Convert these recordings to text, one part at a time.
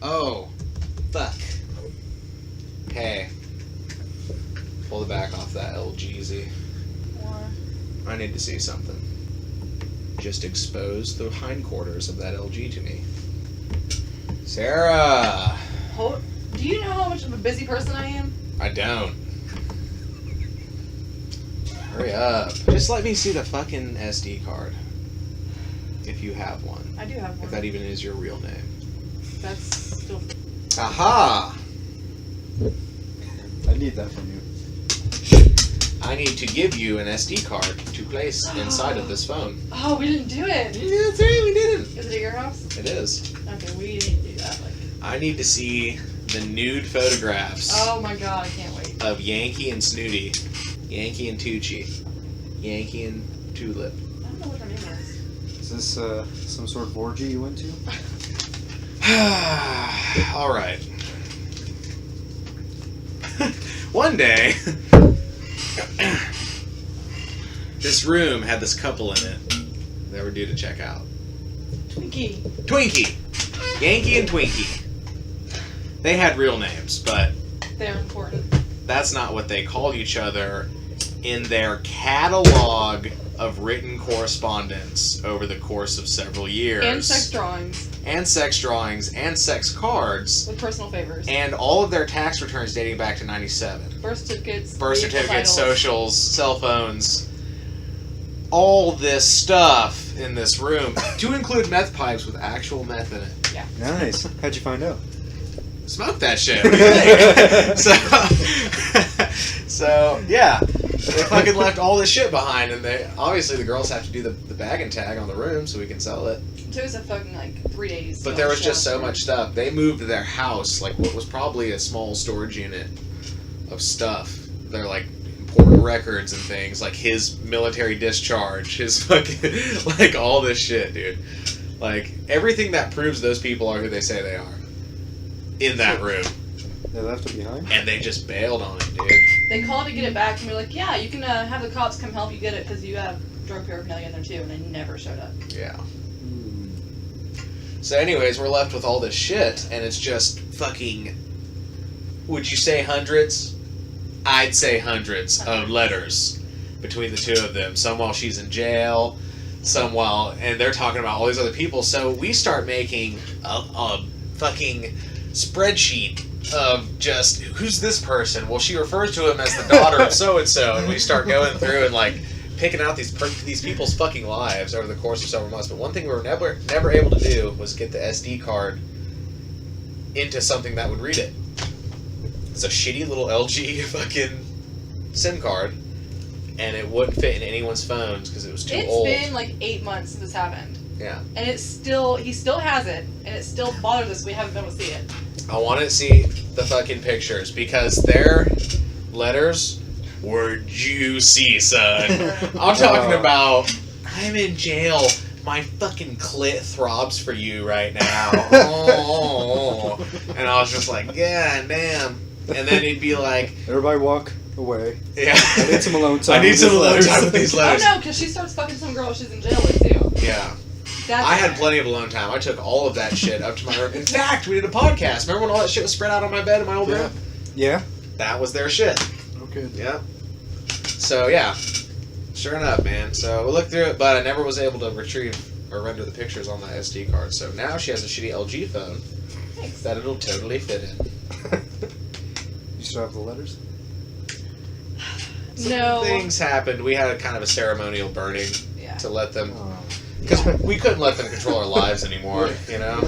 Oh, fuck. Hey. Pull the back off that LGZ. Why? I need to see something. Just expose the hindquarters of that LG to me. Sarah! Do you know how much of a busy person I am? I don't. Hurry up. Just let me see the fucking SD card. If you have one. I do have one. If that even is your real name. That's still... Aha! I need that from you. I need to give you an SD card to place inside of this phone. Oh, we didn't do it! Yeah, that's right, we didn't. Is it at your house? It is. Okay, we didn't do that. I need to see the nude photographs Oh my god, I can't wait. of Yankee and Snooty, Yankee and Tucci, Yankee and Tulip. I don't know what her name is. Is this some sort of orgy you went to? All right. One day, this room had this couple in it. They were due to check out. Twinkie! Yankee and Twinkie. They had real names, but They're important. that's not what they called each other in their catalog of written correspondence over the course of several years. And sex drawings. And sex drawings, and sex cards. With personal favors. And all of their tax returns dating back to 97. Birth certificates. Birth vehicle certificates, titles. socials, cell phones. All this stuff in this room. To include meth pipes with actual meth in it. Yeah. Nice. How'd you find out? Smoke that shit. What do you think? So yeah. They fucking left all this shit behind, and they obviously the girls have to do the bag and tag on the room so we can sell it. It took us a fucking 3 days. But there was just so much stuff. They moved their house, like what was probably a small storage unit of stuff. They're like important records and things, like his military discharge, his fucking like all this shit, dude. Like everything that proves those people are who they say they are in that room. They left it behind? And they just bailed on it, dude. They called to get it back, and we were like, yeah, you can have the cops come help you get it because you have drug paraphernalia in there too, and they never showed up. Yeah. So anyways, we're left with all this shit, and it's just fucking, would you say hundreds? I'd say hundreds of letters between the two of them. Some while she's in jail, some while, and they're talking about all these other people. So we start making a fucking spreadsheet of just, who's this person? Well, she refers to him as the daughter of so-and-so, and we start going through and like picking out these people's fucking lives over the course of several months. But one thing we were never able to do was get the SD card into something that would read it. It's a shitty little LG fucking SIM card, and it wouldn't fit in anyone's phones because it was too old. It's been like 8 months since this happened. Yeah. And he still has it, and it still bothers us we haven't been able to see it. I want to see the fucking pictures because their letters were juicy, son. I'm talking about, I'm in jail. My fucking clit throbs for you right now. Oh. And I was just like, yeah, damn. And then he'd be like, everybody walk away. yeah. I need some alone time. I need some alone time with these letters. Oh no, because she starts fucking some girl she's in jail with too. Yeah. That's I had plenty of alone time. I took all of that shit up to my room. In fact, we did a podcast. Remember when all that shit was spread out on my bed in my old room? Yeah. That was their shit. Okay. Yeah. So, yeah. Sure enough, man. So, we looked through it, but I never was able to retrieve or render the pictures on that SD card. So, now she has a shitty LG phone that it'll totally fit in. You still have the letters? No. Things happened. We had a kind of a ceremonial burning to let them... Oh. Because we couldn't let them control our lives anymore, you know?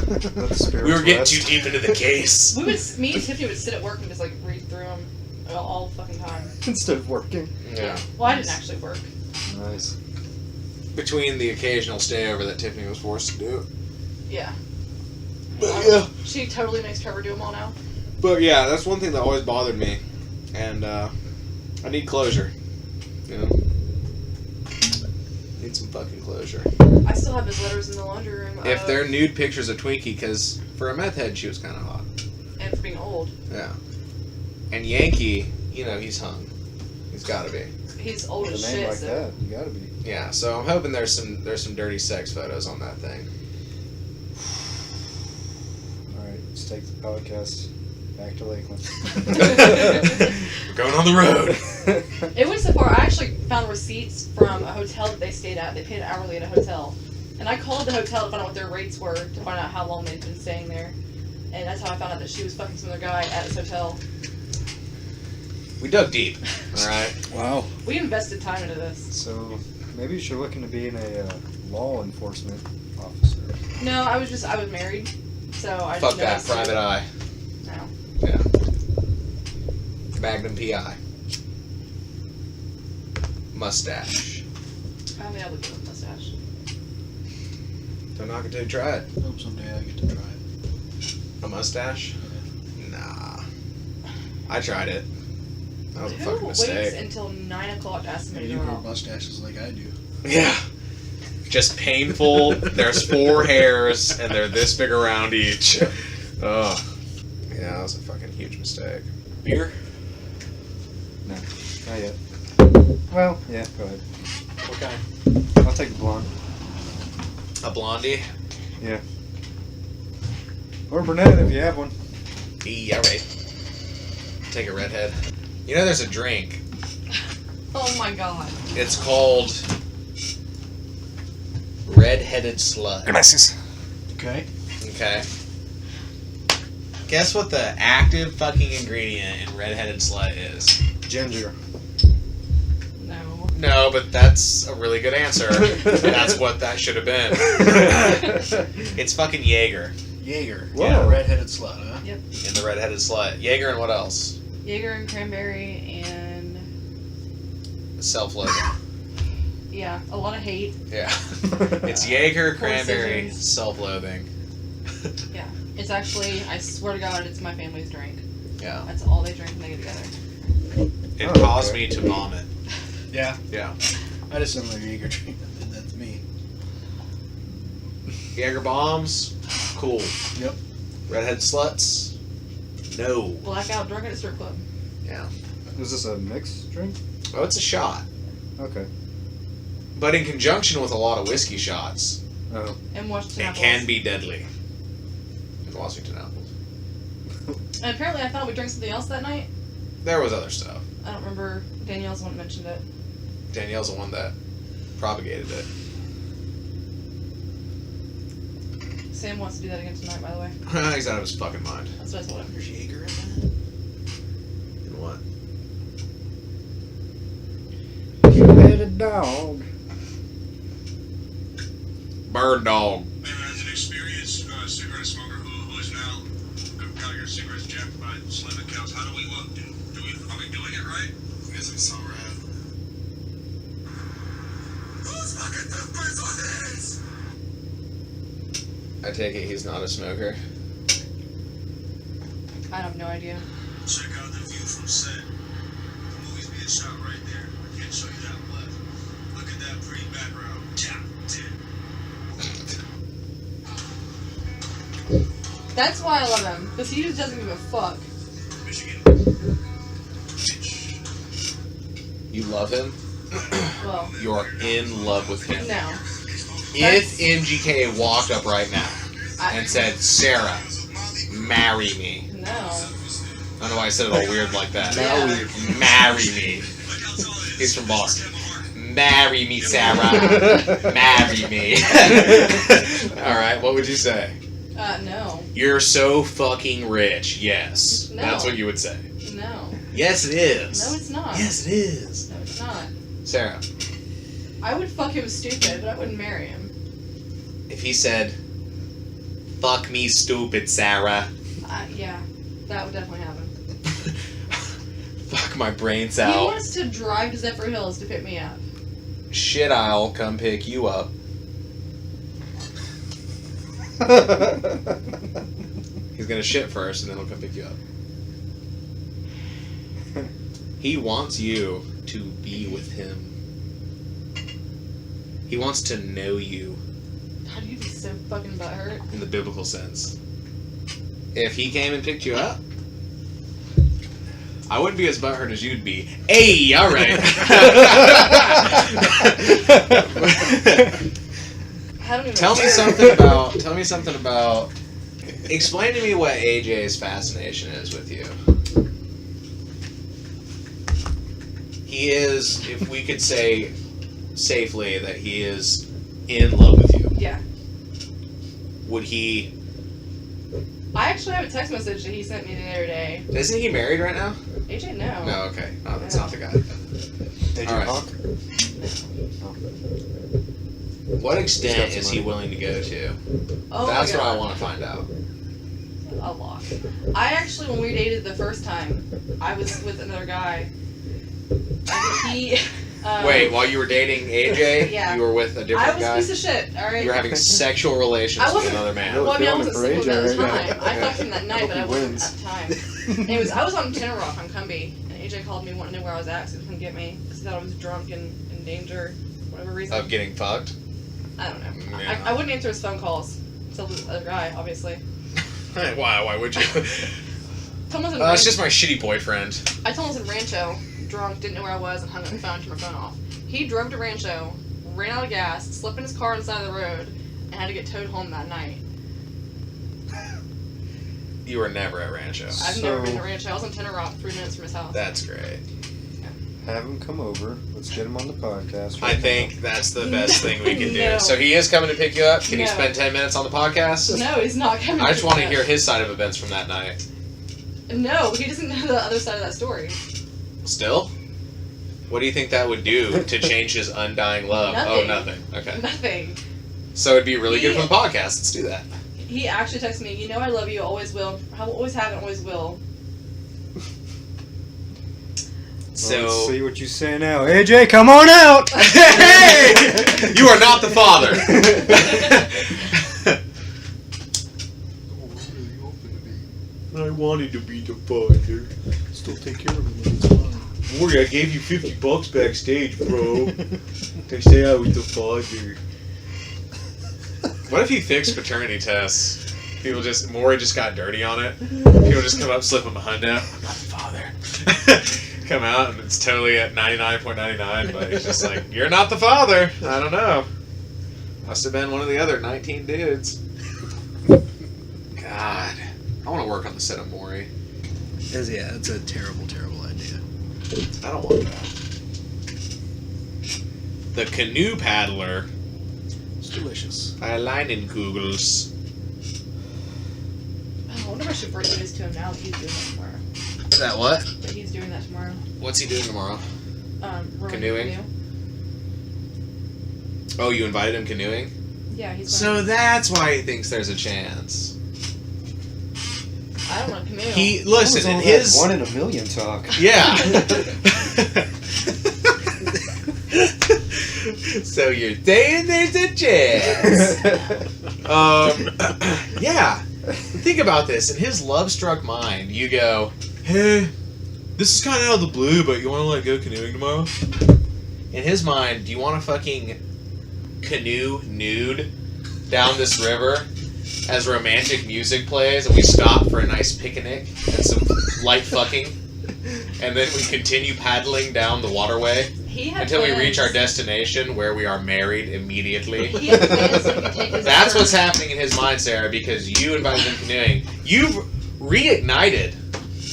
We were getting too deep into the case. Me and Tiffany would sit at work and just like read through them all the fucking time. Instead of working. Yeah. Well, I didn't actually work. Nice. Between the occasional stayover that Tiffany was forced to do. Yeah. But yeah. She totally makes Trevor do them all now. But yeah, that's one thing that always bothered me. And I need closure. You know? Need some fucking closure. I still have his letters in the laundry room. If they're nude pictures of Twinkie, because for a meth head, she was kind of hot. And for being old. Yeah. And Yankee, you know, he's hung. He's got to be. he's old With as a name shit. like So. that, you gotta be. Yeah, so I'm hoping there's some dirty sex photos on that thing. Alright, let's take the podcast back to Lakeland. We're going on the road. It went so far. I actually found receipts from a hotel that they stayed at. They paid hourly at a hotel, and I called the hotel to find out what their rates were to find out how long they'd been staying there. And that's how I found out that she was fucking some other guy at this hotel. We dug deep. All right. Wow. We invested time into this. So, maybe you should look into being a law enforcement officer. No, I was married, so I Fuck just that. Private eye. No. Yeah. Magnum PI. Mustache. I haven't been able to get a mustache. Don't knock it till you try it. Hope someday I get to try it. A mustache? Nah. I tried it. That was a fucking Who waits mistake. until 9 o'clock to ask me Yeah, to you go grow out? mustaches like I do. Yeah. Just painful. There's 4 hairs, and they're this big around each. Ugh. Yeah, that was a fucking huge mistake. Beer? No, not yet. Well, yeah, go ahead. What kind? I'll take the blonde. A blondie? Yeah. Or brunette if you have one. Yeah, right. Take a redhead. You know, there's a drink. Oh my god. It's called Red-Headed Slut. Gracias. Okay. Okay. Guess what the active fucking ingredient in Red-Headed Slut is? Ginger. No. No, but that's a really good answer. That's what that should have been. It's fucking Jaeger Jaeger. Whoa. Yeah, red-headed slut, huh? Yep. in the Red-Headed Slut. Jaeger and what else? Jaeger and cranberry and Self-loathing. yeah, a lot of hate. Yeah. It's Jaeger, Poor cranberry, decisions. self-loathing. Yeah. It's actually, I swear to God, it's my family's drink. Yeah. That's all they drink when they get together. It Oh, caused okay. me to vomit. Yeah. Yeah. I had a similar Jaeger drink that did that to me. Jaeger bombs? Cool. Yep. Redhead sluts? No. Blackout drunk at a strip club. Yeah. Is this a mixed drink? Oh, it's a shot. Okay. But in conjunction with a lot of whiskey shots, Oh. And Washington it apples. can be deadly. In Washington apples. And apparently I found we drank something else that night. There was other stuff. I don't remember. Danielle's the one that mentioned it. Danielle's the one that propagated it. Sam wants to do that again tonight, by the way. He's out of his fucking mind. That's what I told him. There's Jaeger in that. In what? Two-headed dog. Bird dog. As an experienced cigarette smoker who is now got your cigarettes jacked by slim accounts, how do we look? Are we doing it right? I guess it's so rad. Who's fucking toothpaste on this? I take it he's not a smoker. I have no idea. Check out the view from set. The movie's being shot right there. I can't show you that left. Look at that pretty background. Yeah, That's why I love him. Because he just doesn't give a fuck. Michigan. You love him? Well, You're in love with him. no. If MGK walked up right now and said, Sarah, marry me. No. I don't know why I said it all weird like that. Yeah. Marry me. He's from Boston. Marry me, Sarah. Marry me. Alright, what would you say? No. You're so fucking rich. Yes. No. That's what you would say. No. Yes, it is. No, it's not. Yes, it is. No, it's not. Sarah, I would fuck him stupid, but I wouldn't marry him. if he said, fuck me stupid, Sarah. Yeah. That would definitely happen. Fuck my brains He out. wants to drive to Zephyr Hills to pick me up. Shit, I'll come pick you up. He's gonna shit first and then he'll come pick you up. He wants you to be with him. He wants to know you How do you be so fucking butthurt? in the biblical sense. If he came and picked you up, I wouldn't be as butthurt as you'd be. Hey, all right. I don't even Tell me something about. Explain to me what AJ's fascination is with you. He is, if we could say safely, that he is in love with you. Yeah. Would he? I actually have a text message that he sent me the other day. Isn't he married right now? AJ, no. No, okay. No, that's No. not the guy. Did All you right. talk? What He's got extent some is he money. willing to go to? Oh That's my what God. I want to find out. A lot. I actually, when we dated the first time, I was with another guy. And he. Wait, while you were dating AJ, Yeah. you were with a I different was a guy? piece of shit, alright? You were having sexual relations I with wasn't- another man. Well, I mean, I Feeling wasn't it for single at the AJ right time. now. I fucked him that night, Hope but he I wasn't wins. at the time. Anyways, I was on Tenor Rock on Cumbie, and AJ called me wanting to know where I was at, so he couldn't get me, because he thought I was drunk and in danger, for whatever reason. Of getting fucked? I don't know. Yeah. I wouldn't answer his phone calls. So the other guy, obviously. Why would you? Told him I was in It's just my shitty boyfriend. I told him I was in Rancho, drunk, didn't know where I was, and hung up the phone, turned my phone off. He drove to Rancho, ran out of gas, slept in his car on the side of the road, and had to get towed home that night. You were never at Rancho. I've never been to So- Rancho. I was on Tenor Rock 3 minutes from his house. That's great. Have him come over. Let's get him on the podcast. I think that's the best thing we can do. No. So he is coming to pick you up? Can he No. spend 10 minutes on the podcast? No, he's not coming. I just want to pick me hear up. his side of events from that night. No, he doesn't know the other side of that story. Still? What do you think that would do to change his undying love? Oh, Nothing. nothing. Okay. Nothing. So it'd be really good He- for the podcast. Let's do that. He actually texted me, you know I love you, always will. I always have and always will. Let's see what you say now. AJ, come on out! Hey! You are not the father. I wanted to be the father. Still take care of him. It's fine. Boy, I gave you $50 backstage, bro. They say I was the father. What if he fixed paternity tests? Maury just got dirty on it. People just come up, slip him a hundo. I'm not the father. Come out and it's totally at 99.99, but he's just like, you're not the father. I don't know. Must have been one of the other 19 dudes. God. I want to work on the set of Maury. Yeah, it's a terrible, terrible idea. I don't want that. The canoe paddler. It's delicious. Leinenkugels. Oh, I wonder if I should bring this to him now that he's doing that tomorrow. That what? That he's doing that tomorrow. What's he doing tomorrow? Rowing Canoeing? canoe. Oh, you invited him canoeing? Yeah, he's So going. that's why he thinks there's a chance. I don't want to canoe. He What was listen all in that his 1 in a million talk. yeah. So you're saying there's a chance? Yeah. Think about this. In his love-struck mind, you go, "Hey, this is kind of out of the blue, but you want to go canoeing tomorrow?" In his mind, do you want to fucking canoe nude down this river as romantic music plays and we stop for a nice picnic and some light fucking, and then we continue paddling down the waterway He had until we plans. reach our destination where we are married immediately? He had plans so he could take his That's what's turn. happening in his mind, Sarah, because you invited him canoeing. You've reignited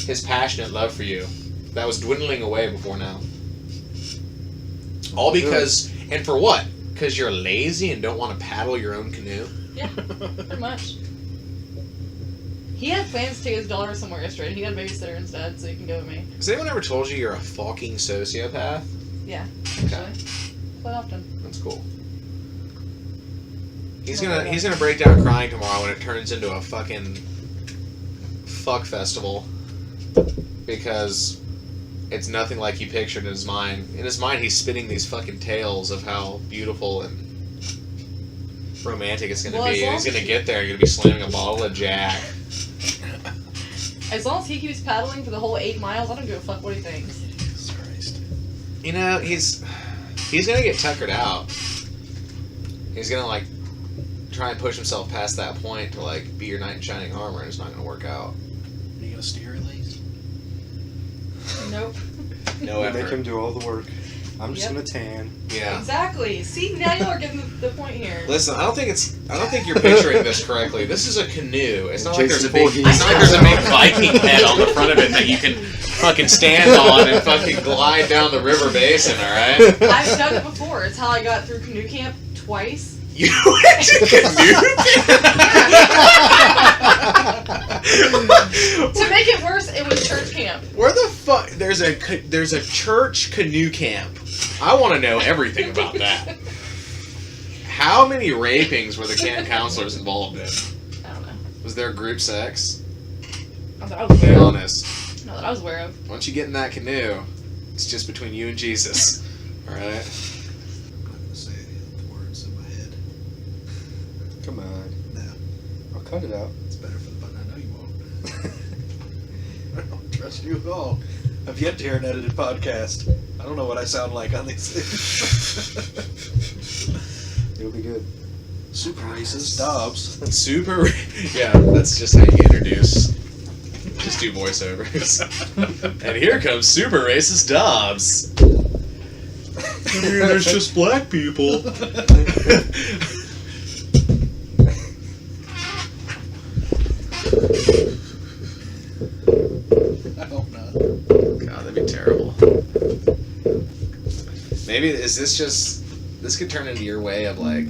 his passionate love for you that was dwindling away before now. All because, and for what? Because you're lazy and don't want to paddle your own canoe? Yeah, pretty much. He had plans to take his daughter somewhere yesterday. He got a babysitter instead, so he can go with me. Has anyone ever told you you're a fucking sociopath? Yeah, Okay. actually. Quite often. That's cool. He's gonna break down crying tomorrow when it turns into a fucking fuck festival, because it's nothing like he pictured in his mind. In his mind, he's spinning these fucking tales of how beautiful and romantic it's gonna Well, be. as And long he's as gonna he- get there. You're gonna be slamming a bottle of Jack. As long as he keeps paddling for the whole 8 miles, I don't give a fuck what he thinks. Jesus Christ. You know, he's gonna get tuckered out. He's gonna like try and push himself past that point to like be your knight in shining armor, and it's not gonna work out. Are you gonna steer at least? Nope. No Make him effort. do all the work. I'm just Yep. gonna tan. Yeah. Exactly. See, now y'all are getting the point here. Listen, I don't think you're picturing this correctly. This is a canoe. It's not like there's a big Jason Viking head on the front of it that you can fucking stand on and fucking glide down the river basin, alright? I've done it before. It's how I got through canoe camp twice. You went to canoe? To make it worse, it was church camp. Where the fuck? There's a church canoe camp. I want to know everything about that. How many rapings were the camp counselors involved in? I don't know. Was there group sex? Not that I was Be aware of. honest. Not that I was aware of. Once you get in that canoe, it's just between you and Jesus. Alright? I'm not gonna say any of the words in my head. Come on. No, I'll cut it out. it's better for the button. I know you won't. I don't trust you at all. I've yet to hear an edited podcast. I don't know what I sound like on these things. It'll be good. Super racist Dobbs. Super. Yeah, that's just how you introduce. Just do voiceovers. And here comes super racist Dobbs. There's just black people. I hope not. God, that'd be terrible. Maybe is this just this could turn into your way of like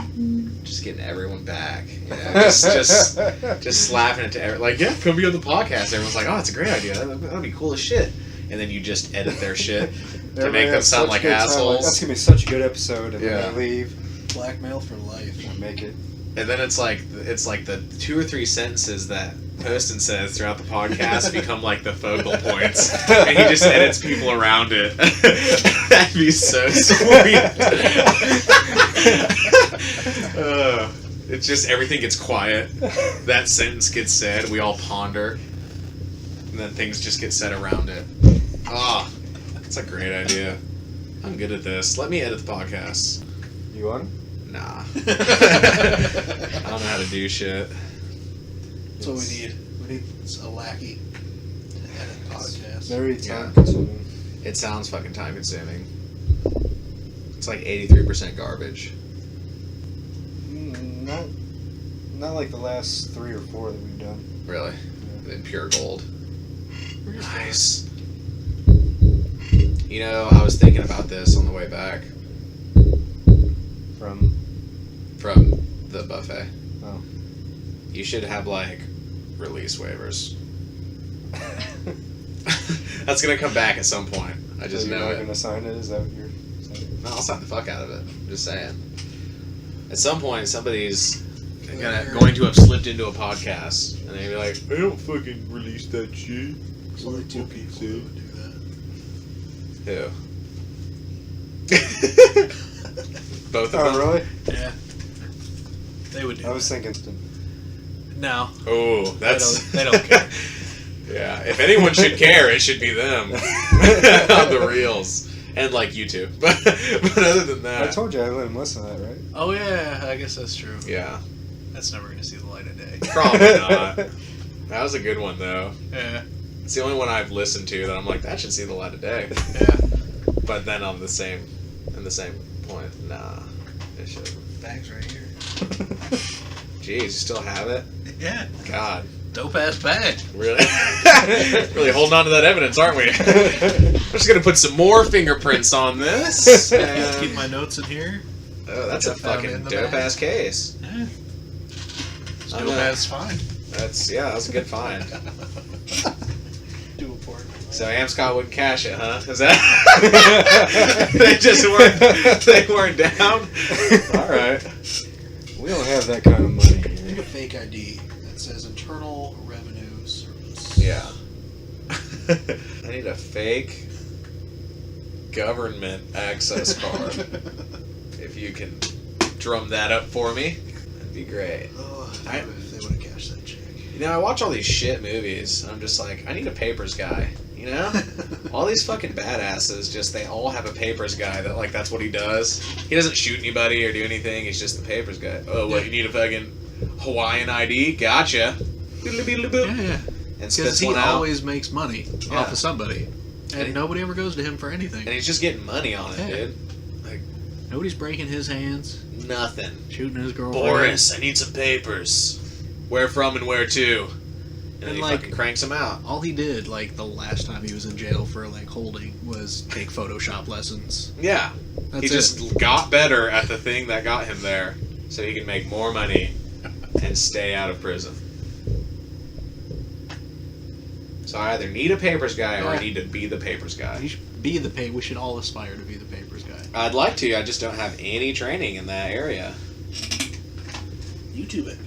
just getting everyone back, you know? just slapping it to like yeah, come be on the podcast. Everyone's like, oh, it's a great idea. That'd be cool as shit. And then you just edit their shit to Everybody make them has sound such like good time, assholes. that's gonna be such a good episode, and Yeah. then they leave. Blackmail for life. I'll make it. And then it's like the 2 or 3 sentences that Poston says throughout the podcast become like the focal points, and he just edits people around it. That'd be so sweet. It's just everything gets quiet. That sentence gets said. We all ponder, and then things just get said around it. Ah, that's a great idea. I'm good at this. Let me edit the podcast. You on? Nah. I don't know how to do shit. That's what we need. We need a lackey to edit podcasts. Very Yeah. time consuming. It sounds fucking time consuming. It's like 83% garbage. Not like the last 3 or 4 that we've done. Really. In pure gold. Nice. You know, I was thinking about this on the way back From from the buffet. Oh. You should have like release waivers. That's gonna come back at some point. I just so you're know not it. gonna sign it? Is that what you're saying? No, I'll sign the fuck out of it. I'm just saying. At some point, somebody's going to have slipped into a podcast, and they'd be like, "I don't fucking release that shit." There's only 2 people who would do that. Who? Both of Oh, them. really? Yeah. They would do I was that. thinking. No. Oh, that's They don't care. yeah. If anyone should care, it should be them on the reels, and like you two. But other than I that, told you I let him listen to that, right? Oh, yeah. I guess that's true. yeah, That's never going to see the light of day. probably not. That was a good one though. Yeah. It's the only one I've listened to that I'm like that should see the light of day. Yeah. But then in the same point, nah, it should. Bag's right here. Jeez, you still have it? Yeah. God, Dope ass bag. really, really holding on to that evidence, aren't we? I'm just gonna put some more fingerprints on this. and- Keep my notes in here. Oh, that's a Put them fucking in the dope bag. ass case. Yeah. I'm Dope gonna- ass fine. That was a good find. Do a port. So Amscott wouldn't cash it, huh? Is that they weren't down? All right. We don't have that kind of money I need here. a fake ID that says Internal Revenue Service. Yeah. I need a fake government access card. If you can drum that up for me, that'd be great. Oh, if I- they would have cashed that check. You know, I watch all these shit movies, and I'm just like, I need a papers guy. You know? All these fucking badasses, they all have a papers guy that, like, that's what he does. He doesn't shoot anybody or do anything, he's just the papers guy. Oh, what, you need a fucking Hawaiian ID? Gotcha. Yeah, yeah. And Because spits he one out. always makes money Yeah. off of somebody. And nobody ever goes to him for anything. And he's just getting money on it, Yeah. dude. Nobody's breaking his hands, Nothing. shooting his girlfriend. Boris, I need some papers. Where from and where to? And then he like- fucking cranks them out. All he did, like, the last time he was in jail for, like, holding was take Photoshop lessons. Yeah. That's He it. just got better at the thing that got him there so he can make more money and stay out of prison. So I either need a papers guy or I Yeah. need to be the papers guy. You should be the we should all aspire to be the papers guy. I'd like to, I just don't have any training in that area. YouTube it.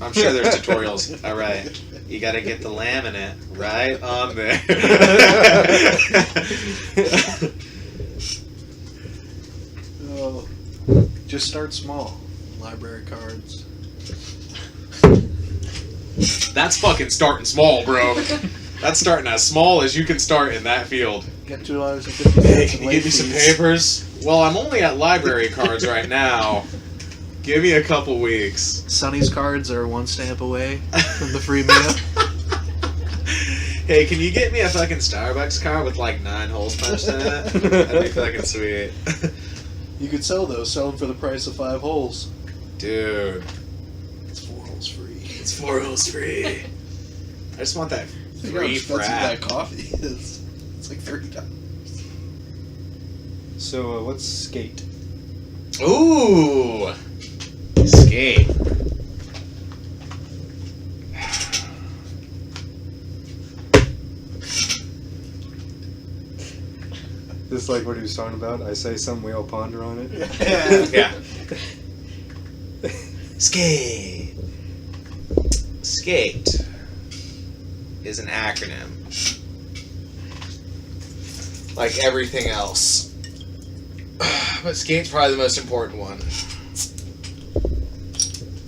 I'm sure there's tutorials. All right. You got to get the laminate right on there. Oh, just start small. Library cards. That's fucking starting small, bro. That's starting as small as you can start in that field. Get $2.50. Hey, can you give me some papers? Well, I'm only at library cards right now. Give me a couple weeks. Sonny's cards are one stamp away from the free meal. Hey, can you get me a fucking Starbucks card with like 9 holes punched in it? That'd be fucking sweet. You could sell those. Sell them for the price of 5 holes. Dude, It's 4 holes free. it's 4 holes free. I just want that Think how free expensive frat. that coffee is. It's like $30. So, what's skate? Ooh, skate. This is like what he was talking about. I say something, we all ponder on it. Yeah. Skate. Skate is an acronym. Like everything else. But skate's probably the most important one.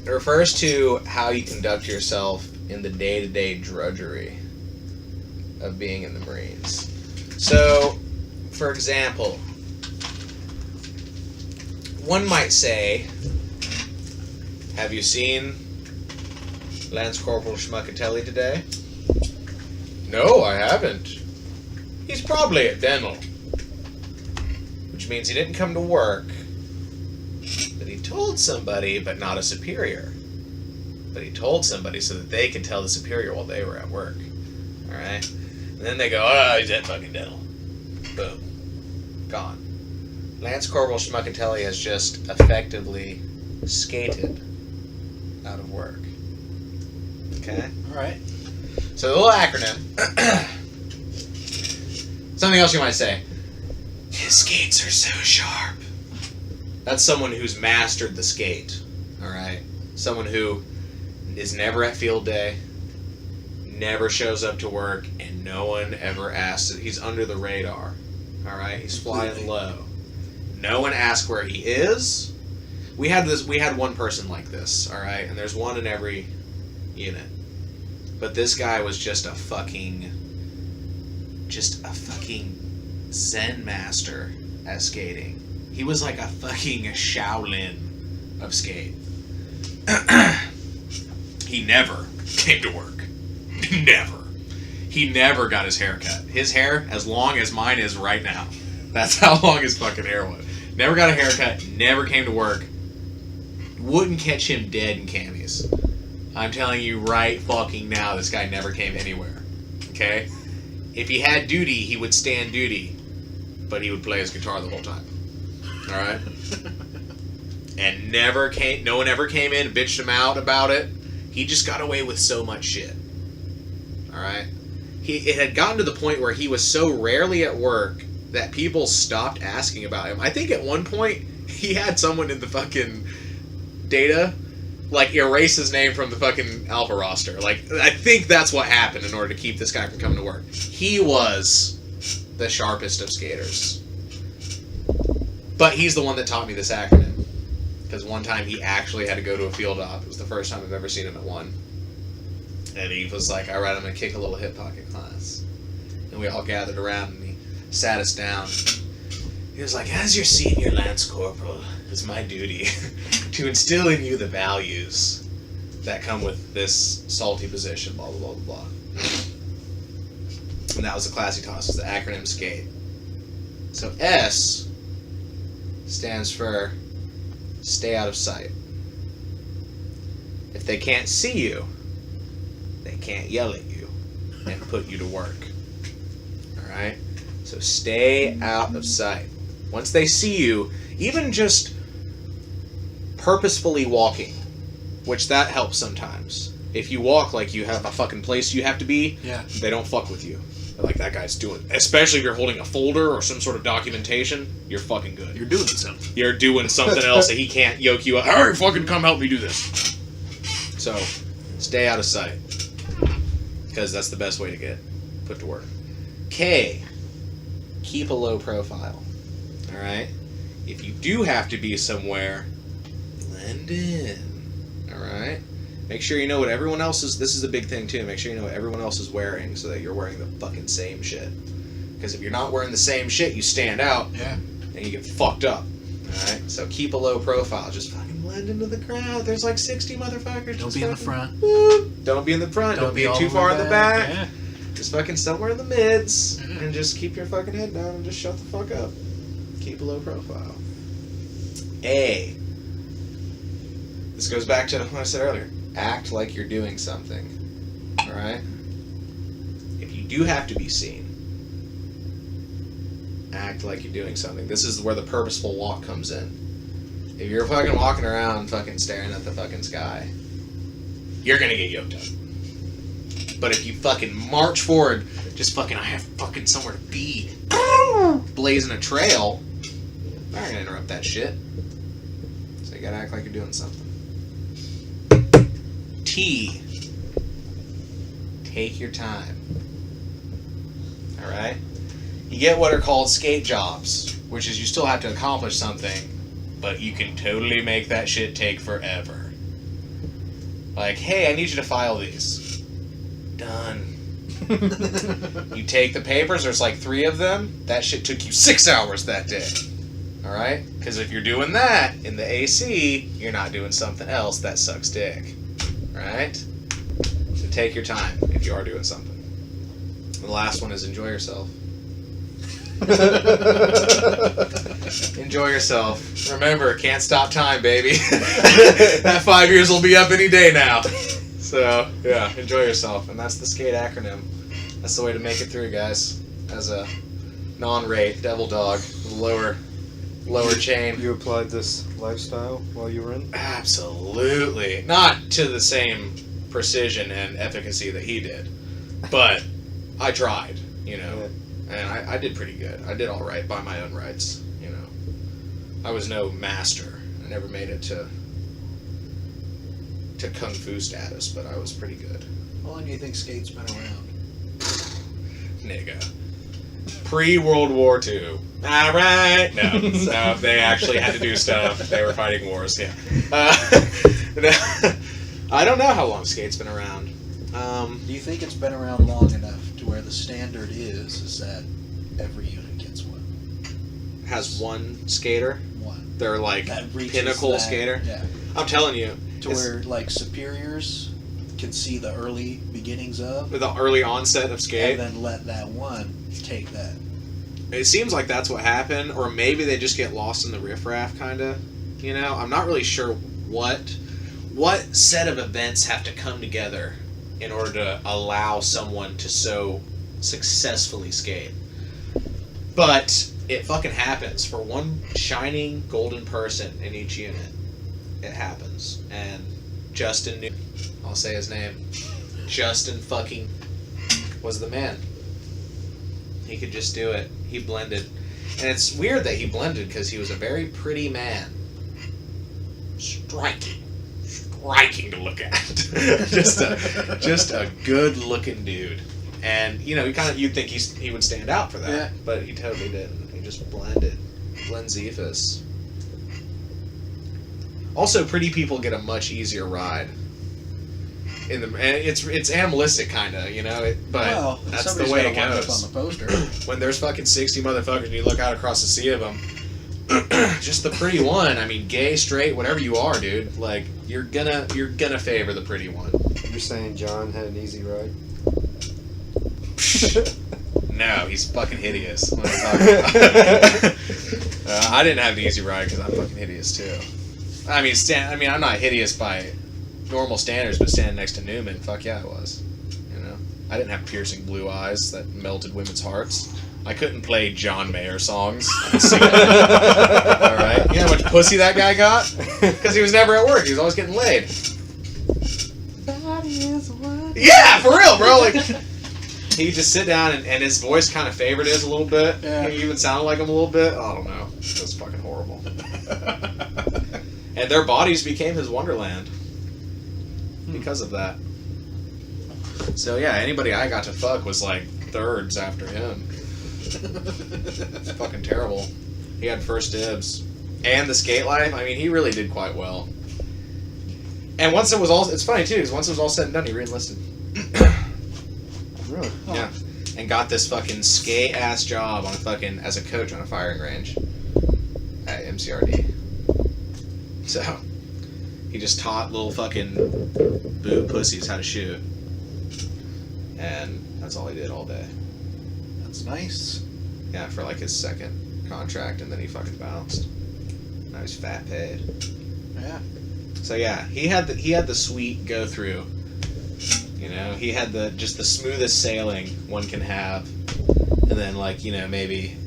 It refers to how you conduct yourself in the day-to-day drudgery of being in the Marines. So, for example, one might say, have you seen Lance Corporal Schmuckatelli today? No, I haven't. He's probably at dental. Which means he didn't come to work, but he told somebody, but not a superior. But he told somebody so that they could tell the superior while they were at work. Alright? And then they go, oh, he's at fucking dental. Boom. Gone. Lance Corporal Schmuckatelli has just effectively skated out of work. Okay? Alright. So the little acronym. Something else you might say. His skates are so sharp. That's someone who's mastered the skate. Alright? Someone who is never at field day, never shows up to work, and no one ever asks. He's under the radar. Alright? He's flying low. No one asks where he is. We had one person like this, alright? And there's one in every unit. But this guy was just a fucking Zen master at skating. He was like a fucking Shaolin of skate. He never came to work. Never. He never got his hair cut. His hair, as long as mine is right now. That's how long his fucking hair was. Never got a haircut, never came to work. Wouldn't catch him dead in camis. I'm telling you right fucking now, this guy never came anywhere. Okay? If he had duty, he would stand duty, but he would play his guitar the whole time. Alright? And no one ever came in and bitched him out about it. He just got away with so much shit. Alright? It had gotten to the point where he was so rarely at work that people stopped asking about him. I think at one point, he had someone in the fucking data like erase his name from the fucking alpha roster. Like, I think that's what happened in order to keep this guy from coming to work. He was the sharpest of skaters. But he's the one that taught me this acronym. Because one time he actually had to go to a field op. It was the first time I've ever seen him at one. And he was like, alright, I'm going to kick a little hip pocket class. And we all gathered around and he sat us down. He was like, as your senior Lance Corporal, it's my duty to instill in you the values that come with this salty position, blah, blah, blah, blah, blah. And that was the class he taught us, was the acronym SCATE. So S stands for stay out of sight. If they can't see you, they can't yell at you and put you to work. Alright? So stay out of sight. Once they see you, even just purposefully walking, which that helps sometimes. If you walk like you have a fucking place you have to be, Yeah. they don't fuck with you. They're like, that guy's doing, especially if you're holding a folder or some sort of documentation, you're fucking good. You're doing something. You're doing something else that he can't yoke you up. Hurry, fucking come help me do this. So, stay out of sight. Because that's the best way to get put to work. K, keep a low profile. Alright? If you do have to be somewhere, blend in. Alright? Make sure you know what everyone else is. This is a big thing too. Make sure you know what everyone else is wearing so that you're wearing the fucking same shit. Because if you're not wearing the same shit, you stand out Yeah. and you get fucked up. Alright? So keep a low profile. Just fucking blend into the crowd. There's like 60 motherfuckers. Don't Just be in the fucking- front. Whoop. Don't be in the front. Don't be all too the far way in the back. Yeah. Just fucking somewhere in the mids. Yeah. And just keep your fucking head down and just shut the fuck up. Keep a low profile. A. This goes back to what I said earlier. Act like you're doing something. Alright? If you do have to be seen, act like you're doing something. This is where the purposeful walk comes in. If you're fucking walking around fucking staring at the fucking sky, you're gonna get yoked up. But if you fucking march forward, just fucking, I have fucking somewhere to be, blazing a trail, they're not gonna interrupt that shit. So you gotta act like you're doing something. T. Take your time. Alright? You get what are called skate jobs, which is you still have to accomplish something, but you can totally make that shit take forever. Like, hey, I need you to file these. Done. You take the papers, there's like 3 of them, that shit took you 6 hours that day. Alright? Because if you're doing that in the AC, you're not doing something else that sucks dick. Right? So take your time if you are doing something. And the last one is enjoy yourself. Enjoy yourself. Remember, can't stop time, baby. That 5 years will be up any day now. So, yeah, enjoy yourself. And that's the SCATE acronym. That's the way to make it through, guys. As a non-rate devil dog, lower chain. You applied this lifestyle while you were in? Absolutely. Not to the same precision and efficacy that he did. But I tried, you know. Yeah. And I did pretty good. I did all right by my own rights, you know. I was no master. I never made it to kung fu status, but I was pretty good. How long do you think skate's been around? Nigga. Pre-World War II. Alright. No. So they actually had to do stuff. They were fighting wars, yeah. I don't know how long skate's been around. Do you think it's been around long enough to where the standard is that every unit gets one? Has one skater. One. They're like That reaches pinnacle that- skater. Yeah. I'm telling you. To where like superiors can see the early beginnings of, With the early onset of skate. and then let that one take that. It seems like that's what happened, or maybe they just get lost in the riffraff, kind of. You know, I'm not really sure what set of events have to come together in order to allow someone to so successfully skate. But it fucking happens for one shining golden person in each unit. It happens, and Justin knew. I'll say his name. Justin fucking was the man. He could just do it. He blended. And it's weird that he blended because he was a very pretty man. Striking to look at. just a good looking dude. And you know, you'd think he would stand out for that, Yeah. but he totally didn't. He just blended. Blendzephus. Also, pretty people get a much easier ride. And it's animalistic, kind of, you know. But Well, that's the somebody's way gotta it wind up goes. on the poster. When there's fucking 60 motherfuckers and you look out across the sea of them, just the pretty one. I mean, gay, straight, whatever you are, dude. Like you're gonna favor the pretty one. You're saying John had an easy ride? No, he's fucking hideous. What are you talking about? I didn't have an easy ride because I'm fucking hideous too. I mean, I'm not hideous by normal standards, but standing next to Newman, fuck yeah, I was. You know, I didn't have piercing blue eyes that melted women's hearts. I couldn't play John Mayer songs. And sing it. All right, you know how much pussy that guy got? Because he was never at work. He was always getting laid. Yeah, for real, bro. Like, he'd just sit down and his voice kind of favored his a little bit. Yeah. He even sounded like him a little bit. I don't know. It was fucking horrible. And their bodies became his wonderland because of that. So yeah, anybody I got to fuck was like thirds after him. It's fucking terrible. He had first dibs. And the skate life, I mean, he really did quite well. And once it was all, it's funny too, because once it was all said and done, he re-enlisted. Really? Yeah. And got this fucking skate ass job on a fucking, as a coach on a firing range at MCRD. So, he just taught little fucking boob pussies how to shoot. And that's all he did all day. That's nice. Yeah, for like his second contract, and then he fucking bounced. Now he's fat paid. Yeah. So yeah, he had the sweet go through. You know, he had the smoothest sailing one can have, and then like, you know, maybe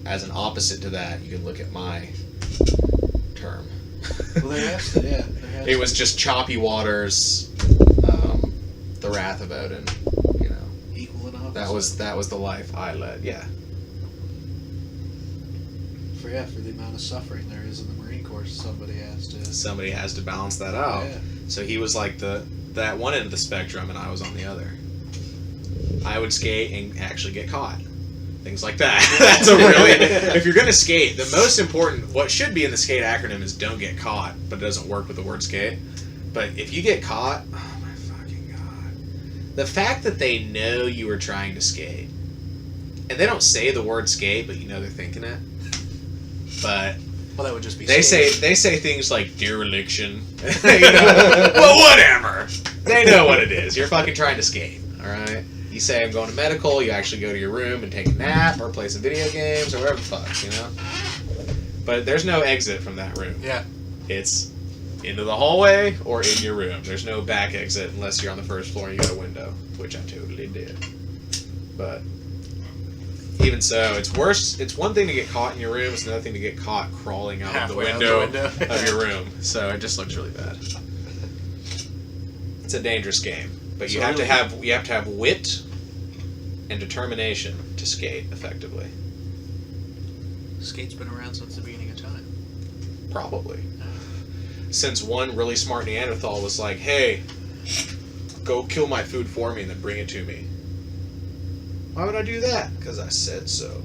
as an opposite to that, you can look at my term. Well, there has to, yeah. It was just choppy waters, the wrath of Odin. You know, Equal enough. that was the life I led. Yeah. For the amount of suffering there is in the Marine Corps, somebody has to balance that out. Yeah. So he was like that one end of the spectrum, and I was on the other. I would skate and actually get caught. Things like that. That's a really... If you're going to skate, the most important... What should be in the skate acronym is don't get caught, but it doesn't work with the word skate. But if you get caught... Oh my fucking God. The fact that they know you were trying to skate, and they don't say the word skate, but you know they're thinking it. But... Well, that would just be They skating. say things like dereliction. You know? Well, whatever. They know what it is. You're fucking trying to skate, all right? You say I'm going to medical, you actually go to your room and take a nap or play some video games or whatever the fuck, you know? But there's no exit from that room. Yeah. It's into the hallway or in your room. There's no back exit unless you're on the first floor and you got a window, which I totally did. But even so, it's worse. It's one thing to get caught in your room. It's another thing to get caught crawling out of the Halfway out window, the window. of your room. So it just looks really bad. It's a dangerous game, but you So have to really- have wit and determination to skate effectively. Skate's been around since the beginning of time. Probably. Since one really smart Neanderthal was like, "Hey, go kill my food for me and then bring it to me." Why would I do that? Because I said so.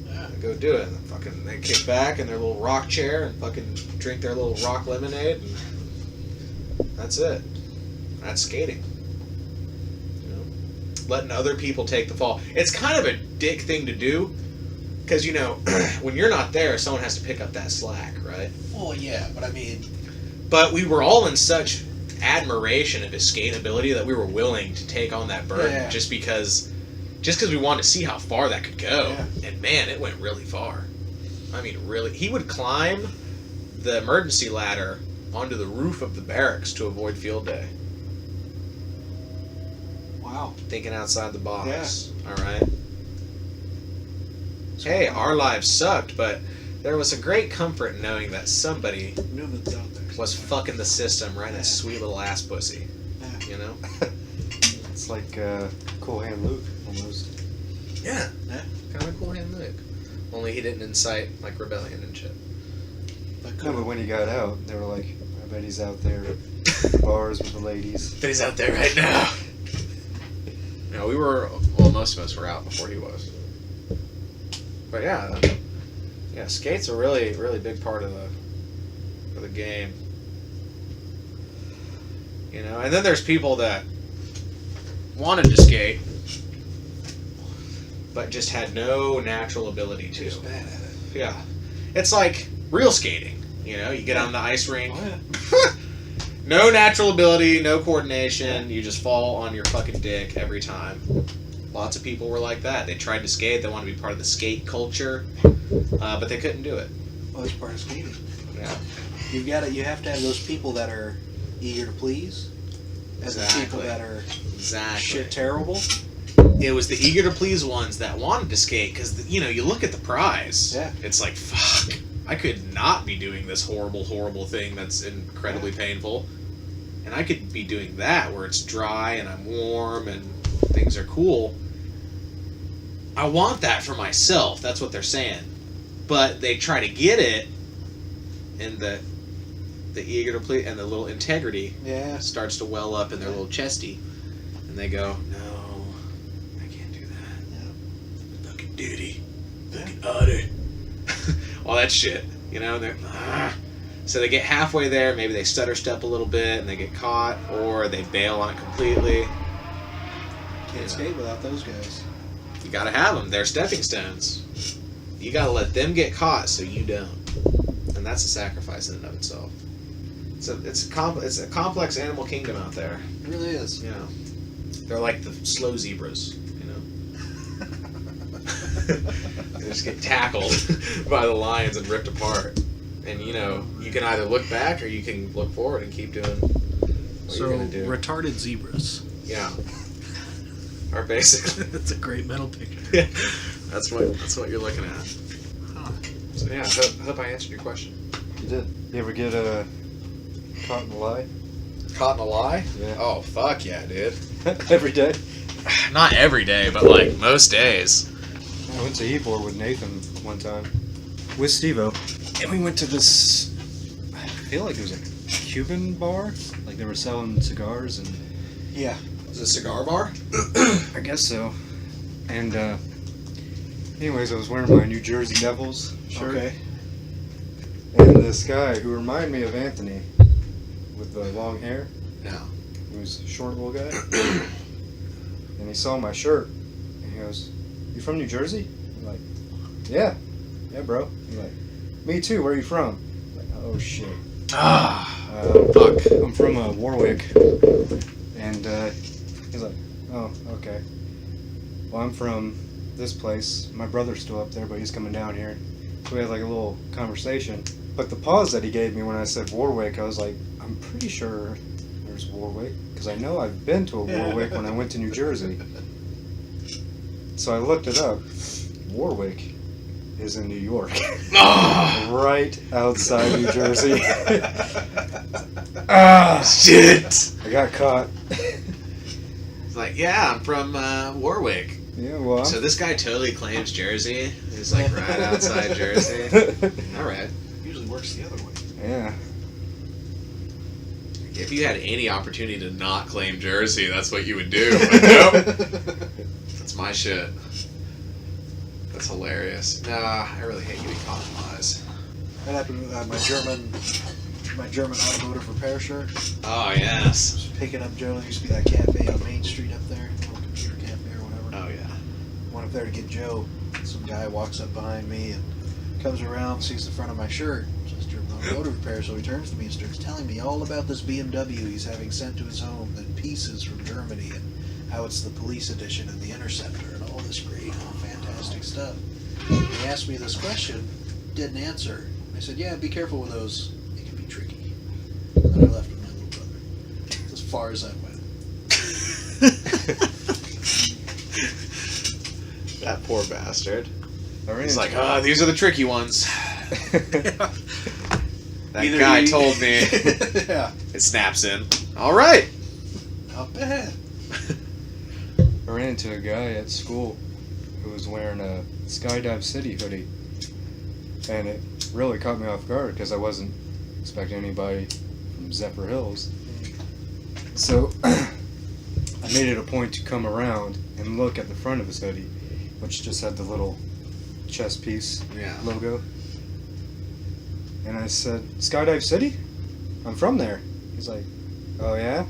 Yeah. Go do it. And then fucking they kick back in their little rock chair and fucking drink their little rock lemonade, and that's it. That's skating. You know, letting other people take the fall. It's kind of a dick thing to do, because you know, when you're not there, someone has to pick up that slack, right? Well, yeah, but I mean, But we were all in such admiration of his skate ability that we were willing to take on that burden Yeah. just because we wanted to see how far that could go. Yeah. And man, it went really far. I mean, really. He would climb the emergency ladder onto the roof of the barracks to avoid field day. wow. Thinking outside the box. All right. Hey, our lives sucked, but there was a great comfort in knowing that somebody Newman's out there. was fucking the system right in Yeah. that sweet little ass pussy. Yeah. You know? It's like Cool Hand Luke almost. Yeah. Yeah. Kind of cool hand Luke. Only he didn't incite like rebellion and shit. No, but when he got out, they were like, I bet he's out there at the bars with the ladies. But he's out there right now. No, we were. Well, most of us were out before he was. But yeah, skate's a really, really big part of the game. You know, and then there's people that wanted to skate, but just had no natural ability to. Just bad at it. Yeah, it's like real skating. You know, you get on the ice rink. Oh, yeah. No natural ability, no coordination. You just fall on your fucking dick every time. Lots of people were like that. They tried to skate. They wanted to be part of the skate culture, but they couldn't do it. Well, it's part of skating. Yeah. You have to have those people that are eager to please, and the people that are shit terrible. It was the eager to please ones that wanted to skate because you look at the prize. Yeah. It's like, fuck, I could not be doing this horrible, horrible thing that's incredibly painful, and I could be doing that where it's dry and I'm warm and things are cool. I want that for myself. That's what they're saying, but they try to get it, and the eager to please and the little integrity starts to well up in their little chesty, and they go, no, I can't do that. Yeah. Fucking duty, fucking otter, all that shit. They're so they get halfway there. Maybe they stutter step a little bit and they get caught, or they bail on it completely. Can't skate without those guys. You gotta have them. They're stepping stones. You gotta let them get caught so you don't, and that's a sacrifice in and of itself. It's a complex animal kingdom out there. It really is. They're like the slow zebras. They just get tackled by the lions and ripped apart. And you can either look back or you can look forward and keep doing what you're gonna do. Retarded zebras. Yeah. Or basically, That's a great mental picture. yeah, that's what you're looking at. Huh. So yeah, I hope I answered your question. You did. You ever get caught in a lie? Caught in a lie? Yeah. Oh fuck yeah, dude. Every day. Not every day, but like most days. I went to Ybor with Nathan one time with Steve-O, and we went to this, I feel like it was a Cuban bar. Like they were selling cigars and... Yeah. Is it a cigar bar? I guess so. And anyways, I was wearing my New Jersey Devils shirt. Okay. And this guy who reminded me of Anthony with the long hair. Yeah. He was a short little guy. And he saw my shirt and he goes, "You from New Jersey?" I'm like, Yeah, bro. He's like, "Me too, where are you from?" I'm like, oh shit. Fuck. I'm from Warwick. And he's like, "Oh, okay. Well, I'm from this place. My brother's still up there, but he's coming down here." So we had like a little conversation. But the pause that he gave me when I said Warwick, I was like, I'm pretty sure there's Warwick, because I know I've been to a Warwick when I went to New Jersey. So I looked it up. Warwick is in New York. Right outside New Jersey. Shit. I got caught. It's like, yeah, I'm from Warwick. Yeah, well. So this guy totally claims Jersey. He's like right outside Jersey. All right. Usually works the other way. Yeah. If you had any opportunity to not claim Jersey, that's what you would do. But nope. That's my shit. That's hilarious. Nah, I really hate getting caught in lies. That happened with my German automotive repair shirt. Oh, I yes. was picking up Joe. There used to be that cafe on Main Street up there, little computer cafe or whatever. Oh, yeah. Went up there to get Joe. Some guy walks up behind me and comes around, sees the front of my shirt. Says German automotive repair. So he turns to me and starts telling me all about this BMW he's having sent to his home in pieces from Germany and how it's the police edition and the Interceptor and all this great, fantastic stuff. And he asked me this question, didn't answer. I said, "Yeah, be careful with those. It can be tricky." And then I left with my little brother. That's as far as I went. That poor bastard. I He's like, these are the tricky ones. That Either guy he- told me. Yeah. It snaps in. All right. Not bad. I ran into a guy at school who was wearing a Skydive City hoodie, and it really caught me off guard because I wasn't expecting anybody from Zephyr Hills. So I made it a point to come around and look at the front of his hoodie, which just had the little chest piece Yeah. logo. And I said, "Skydive City? I'm from there." He's like, "Oh yeah?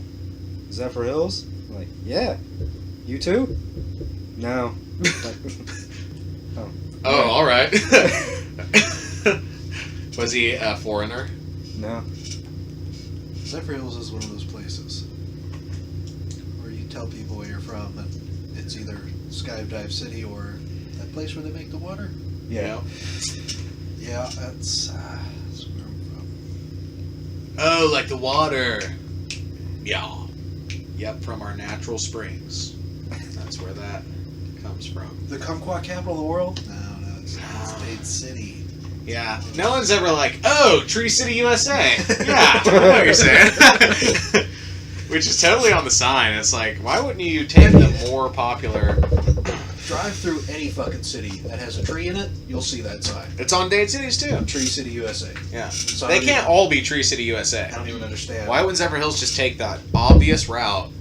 Zephyr Hills?" I'm like, "Yeah. You too?" "No." Like, oh. Oh, Yeah. all right. Was he a foreigner? No. Zephyr Hills is one of those places where you tell people where you're from and It's either Skydive City or that place where they make the water. Yeah. Yeah, that's where I'm from. Oh, like the water. Yeah. Yep, from our natural springs. That's where that comes from. The kumquat capital of the world? No, it's Spade City. Yeah. No one's ever like, oh, Tree City, USA. Yeah, I know what you're saying. Which is totally on the sign. It's like, why wouldn't you take the more popular... Drive through any fucking city that has a tree in it, you'll see that sign. It's on Dade Cities, too. Tree City, USA. Yeah. So They can't all be Tree City, USA. I don't even understand. Why wouldn't Zephyrhills just take that obvious route,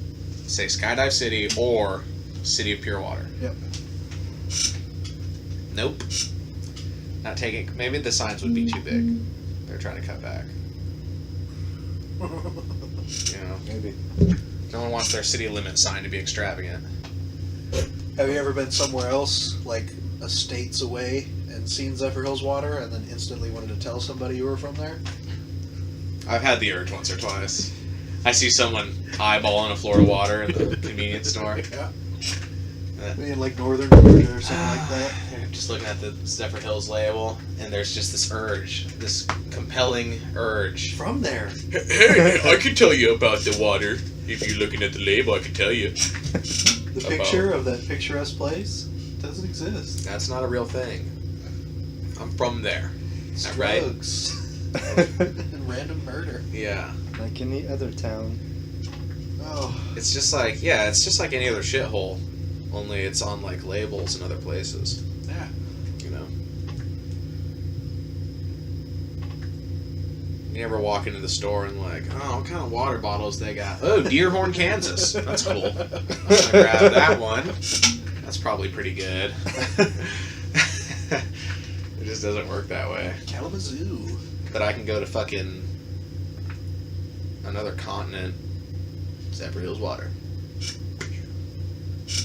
say Skydive City or City of Pure Water? Yep. Nope. Not taking... Maybe the signs would be too big. They're trying to cut back. You know? Maybe. No one wants their city limit sign to be extravagant. Have you ever been somewhere else, like a states away, and seen Zephyrhills water, and then instantly wanted to tell somebody you were from there? I've had the urge once or twice. I see someone eyeballing a Florida water in the convenience store. Yeah. In like northern Georgia or something like that. Just looking at the Zephyrhills label, and there's just this urge, this compelling urge. From there. Hey, I can tell you about the water. If you're looking at the label, I can tell you. The picture of that picturesque place doesn't exist. That's not a real thing. I'm from there. It's Is that right? drugs. And random murder. Yeah. Like any other town. Oh. It's just like, yeah, it's just like any other shithole. Only it's on like labels in other places. Yeah. You know. You ever walk into the store and like, oh, what kind of water bottles they got? Oh, Dearborn, Kansas. That's cool. I'm gonna grab that one. That's probably pretty good. It just doesn't work that way. Kalamazoo. But I can go to fucking another continent. Zephyrhills water.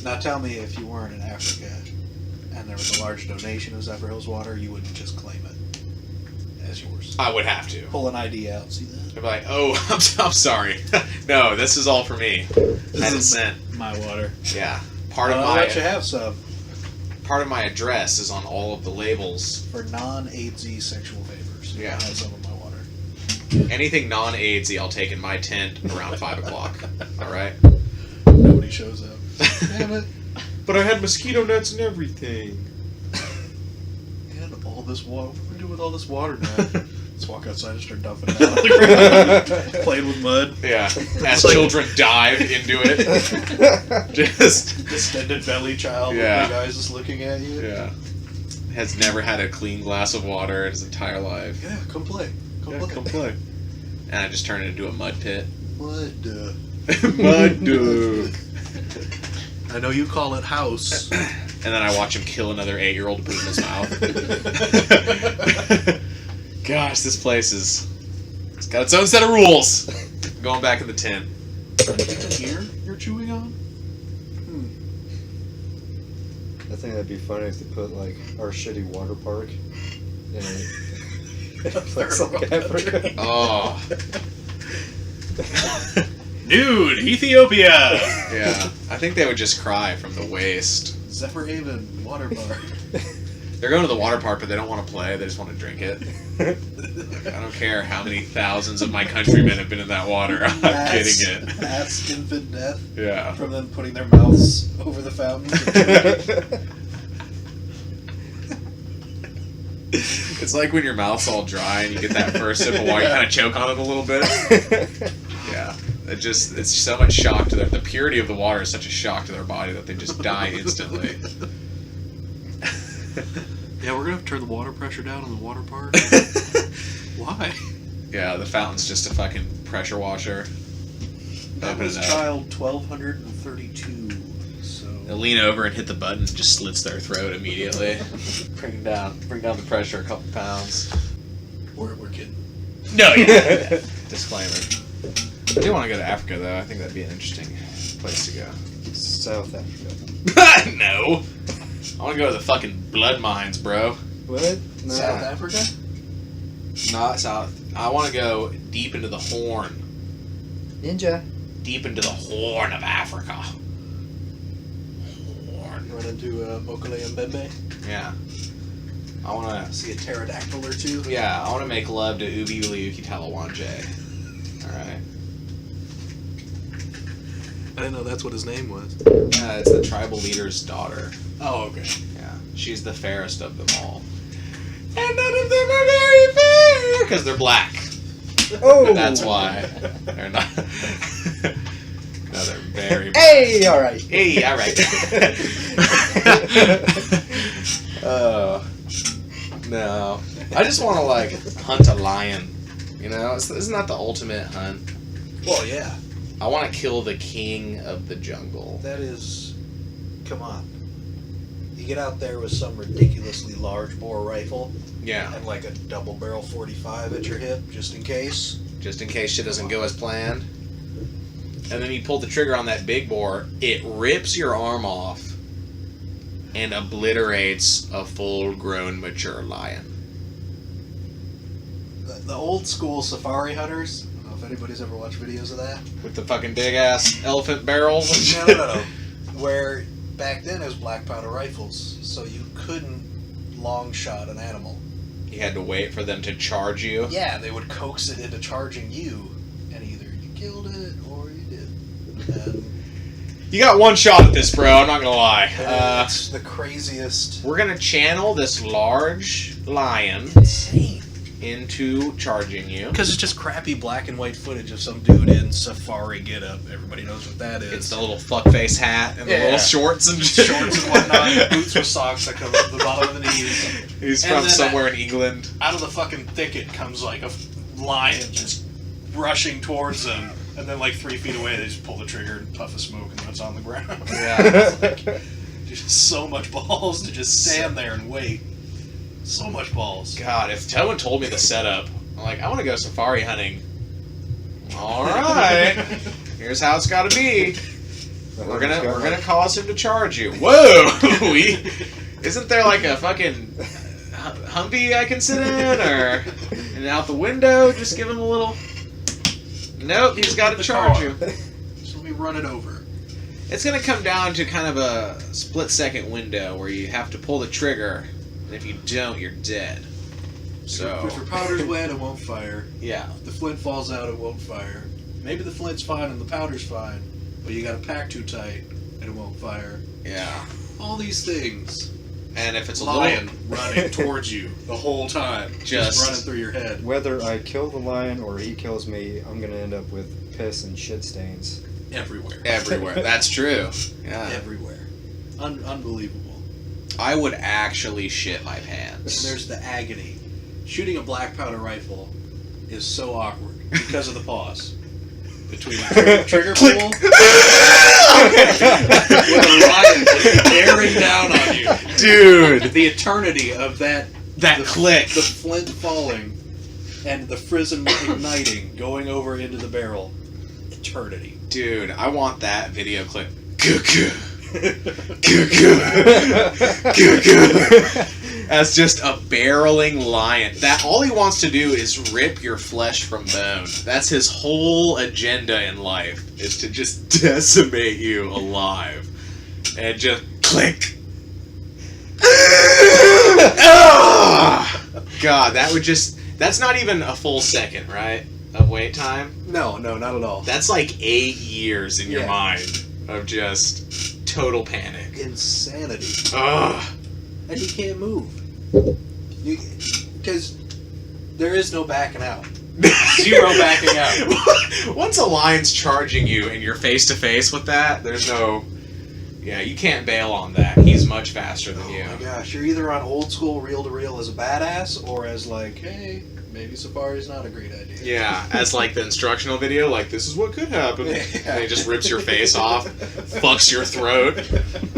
Now tell me, if you weren't in Africa and there was a large donation of Zephyrhills water, you wouldn't just claim it as yours. I would have to. Pull an ID out. See that? I'd be like, oh, I'm sorry. No, this is all for me. That is sent. My water. Yeah. Part of I'll my let you have some part of my address is on all of the labels. for non-AIDS sexual favors. Yeah. I have some of my water. Anything non-AIDSy, I'll take in my tent around 5 o'clock. All right. Nobody shows up. Damn it. But I had mosquito nets and everything. And all this water. What do we do with all this water now? Let's walk outside and start dumping it out on the ground. Playing with mud. Yeah. As children dive into it. Just. Distended belly child Yeah. with big eyes just looking at you. Yeah. Has never had a clean glass of water in his entire life. Yeah, come play. Come play. Come play. And I just turned it into a mud pit. Mud. Mud dog. I know you call it house. And then I watch him kill another 8-year-old to put it in his mouth. Gosh, this place it's got its own set of rules. Going back in the tent. Anything here you're chewing on? I think that'd be funny if they put like our shitty water park in a place like Africa. Oh. Nude Ethiopia. Yeah. I think they would just cry from the waste. Zephyr Haven water bar. They're going to the water park, but they don't want to play. They just want to drink it. I don't care how many thousands of my countrymen have been in that water. I'm getting it. Mass infant death Yeah. from them putting their mouths over the fountains. It's like when your mouth's all dry and you get that first sip of water, you kind of choke on it a little bit. Yeah. It's so much shock to the purity of the water is such a shock to their body that they just die instantly. Yeah, we're gonna have to turn the water pressure down in the water park. Why? Yeah, the fountain's just a fucking pressure washer. That Open was it up. child 1232. So They'll lean over and hit the button, and just slits their throat immediately. Bring down the pressure a couple pounds. we're kidding. No, yeah. Disclaimer. I do want to go to Africa though. I think that'd be an interesting place to go. South Africa. No. I want to go to the fucking blood mines, bro. What? No. South Africa? Not south. I want to go deep into the Horn. Ninja. Deep into the Horn of Africa. Run into Mokele Mbembe. Yeah. I want to... See a pterodactyl or two. Yeah, I want to make love to Ubi Uliuki Talawanje. Alright. I didn't know that's what his name was. Yeah, it's the tribal leader's daughter. Oh, okay. Yeah. She's the fairest of them all. And none of them are very fair! Because they're black. Oh! That's why. They're not... No, they're very black. Hey, all right. Hey, alright. No. I just want to, like, hunt a lion. You know? Isn't that the ultimate hunt? Well, yeah. I want to kill the king of the jungle. That is... Come on. You get out there with some ridiculously large bore rifle Yeah. and like a double barrel 45 at your hip, just in case. Just in case shit doesn't go as planned. And then you pull the trigger on that big bore, it rips your arm off and obliterates a full-grown mature lion. The old school safari hunters, I don't know if anybody's ever watched videos of that. With the fucking big-ass elephant barrels. No. Where back then it was black powder rifles, so you couldn't long shot an animal. You had to wait for them to charge you. Yeah, they would coax it into charging you, and either you killed it or you didn't. And You got one shot at this, bro, I'm not gonna lie. it's the craziest. We're gonna channel this large lion Insane. into charging you. Because it's just crappy black and white footage of some dude in safari getup. Everybody knows what that is. It's the little fuckface hat and the Yeah. little shorts and shorts and whatnot, boots with socks that come up the bottom of the knees. He's And from then somewhere in England. Out of the fucking thicket comes like a lion just rushing towards them, and then like 3 feet away they just pull the trigger and puff of smoke and it's on the ground. Yeah. Just so much balls to just stand there and wait. So much balls. God, if someone told me the setup, I'm like, I want to go safari hunting. All right, here's how it's got to be. We're gonna cause him to charge you. Whoa, isn't there like a fucking Humvee I can sit in, or and out the window? Just give him a little. Nope, he's got to charge you. Just let me run it over. It's gonna come down to kind of a split-second window where you have to pull the trigger, and if you don't, you're dead. So If your powder's wet, it won't fire. yeah. If the flint falls out, it won't fire. Maybe the flint's fine and the powder's fine, but you got to pack too tight and it won't fire. Yeah. All these things. And if it's a Lion little, running towards you the whole time, just running through your head. Whether I kill the lion or he kills me, I'm gonna end up with piss and shit stains. Everywhere. everywhere. That's true. Yeah. Everywhere. Unbelievable. I would actually shit my And pants. there's the agony. Shooting a black powder rifle is so awkward because of the pause. Between the trigger pull with a lion bearing down on you. Dude, The eternity of that click. the flint falling and the frism igniting going over into the barrel. Eternity. Dude, I want that video clip. Cuckoo. Cuckoo. Cuckoo. As just a barreling lion. That all he wants to do is rip your flesh from bone. That's his whole agenda in life, is to just decimate you alive. And just click. God, that would just... That's not even a full second, right? Of wait time? No, not at all. That's like 8 years in your Yeah. mind of just total panic. Insanity. Ugh. And you can't move. Because there is no backing out. Zero backing out. Once a lion's charging you and you're face to face with that, there's no... Yeah, you can't bail on that. He's much faster than you. Oh my gosh, you're either on old school reel to reel as a badass or as like, hey, maybe safari's not a great idea. Yeah, as like the instructional video, like, this is what could happen. Yeah. And he just rips your face off, fucks your throat,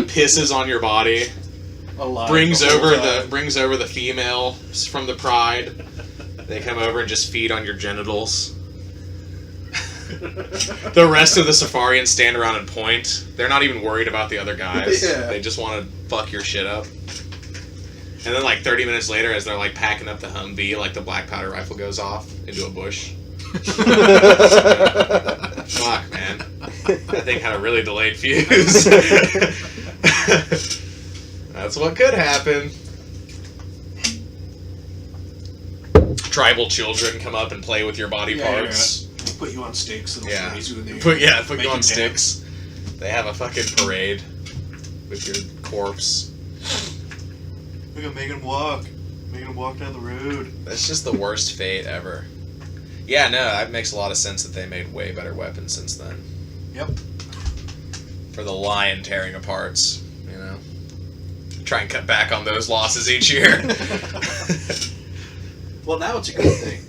pisses on your body, Alive brings the whole over time. the females from the pride. They come over and just feed on your genitals. The rest of the safarians stand around and point. They're not even worried about the other guys. Yeah. They just want to fuck your shit up. And then like 30 minutes later, as they're like packing up the Humvee, like the black powder rifle goes off into a bush. Fuck, man. That thing had a really delayed fuse. That's what could happen. Tribal children come up and play with your body parts. Put you on sticks. And Yeah. raise you in the Put you make on you sticks. They have a fucking parade with your corpse. We're gonna make them walk. Making them walk down the road. That's just the worst fate ever. Yeah, no, that makes a lot of sense that they made way better weapons since then. Yep. For the lion tearing aparts, you know. Try and cut back on those losses each year. Well, now it's a good thing.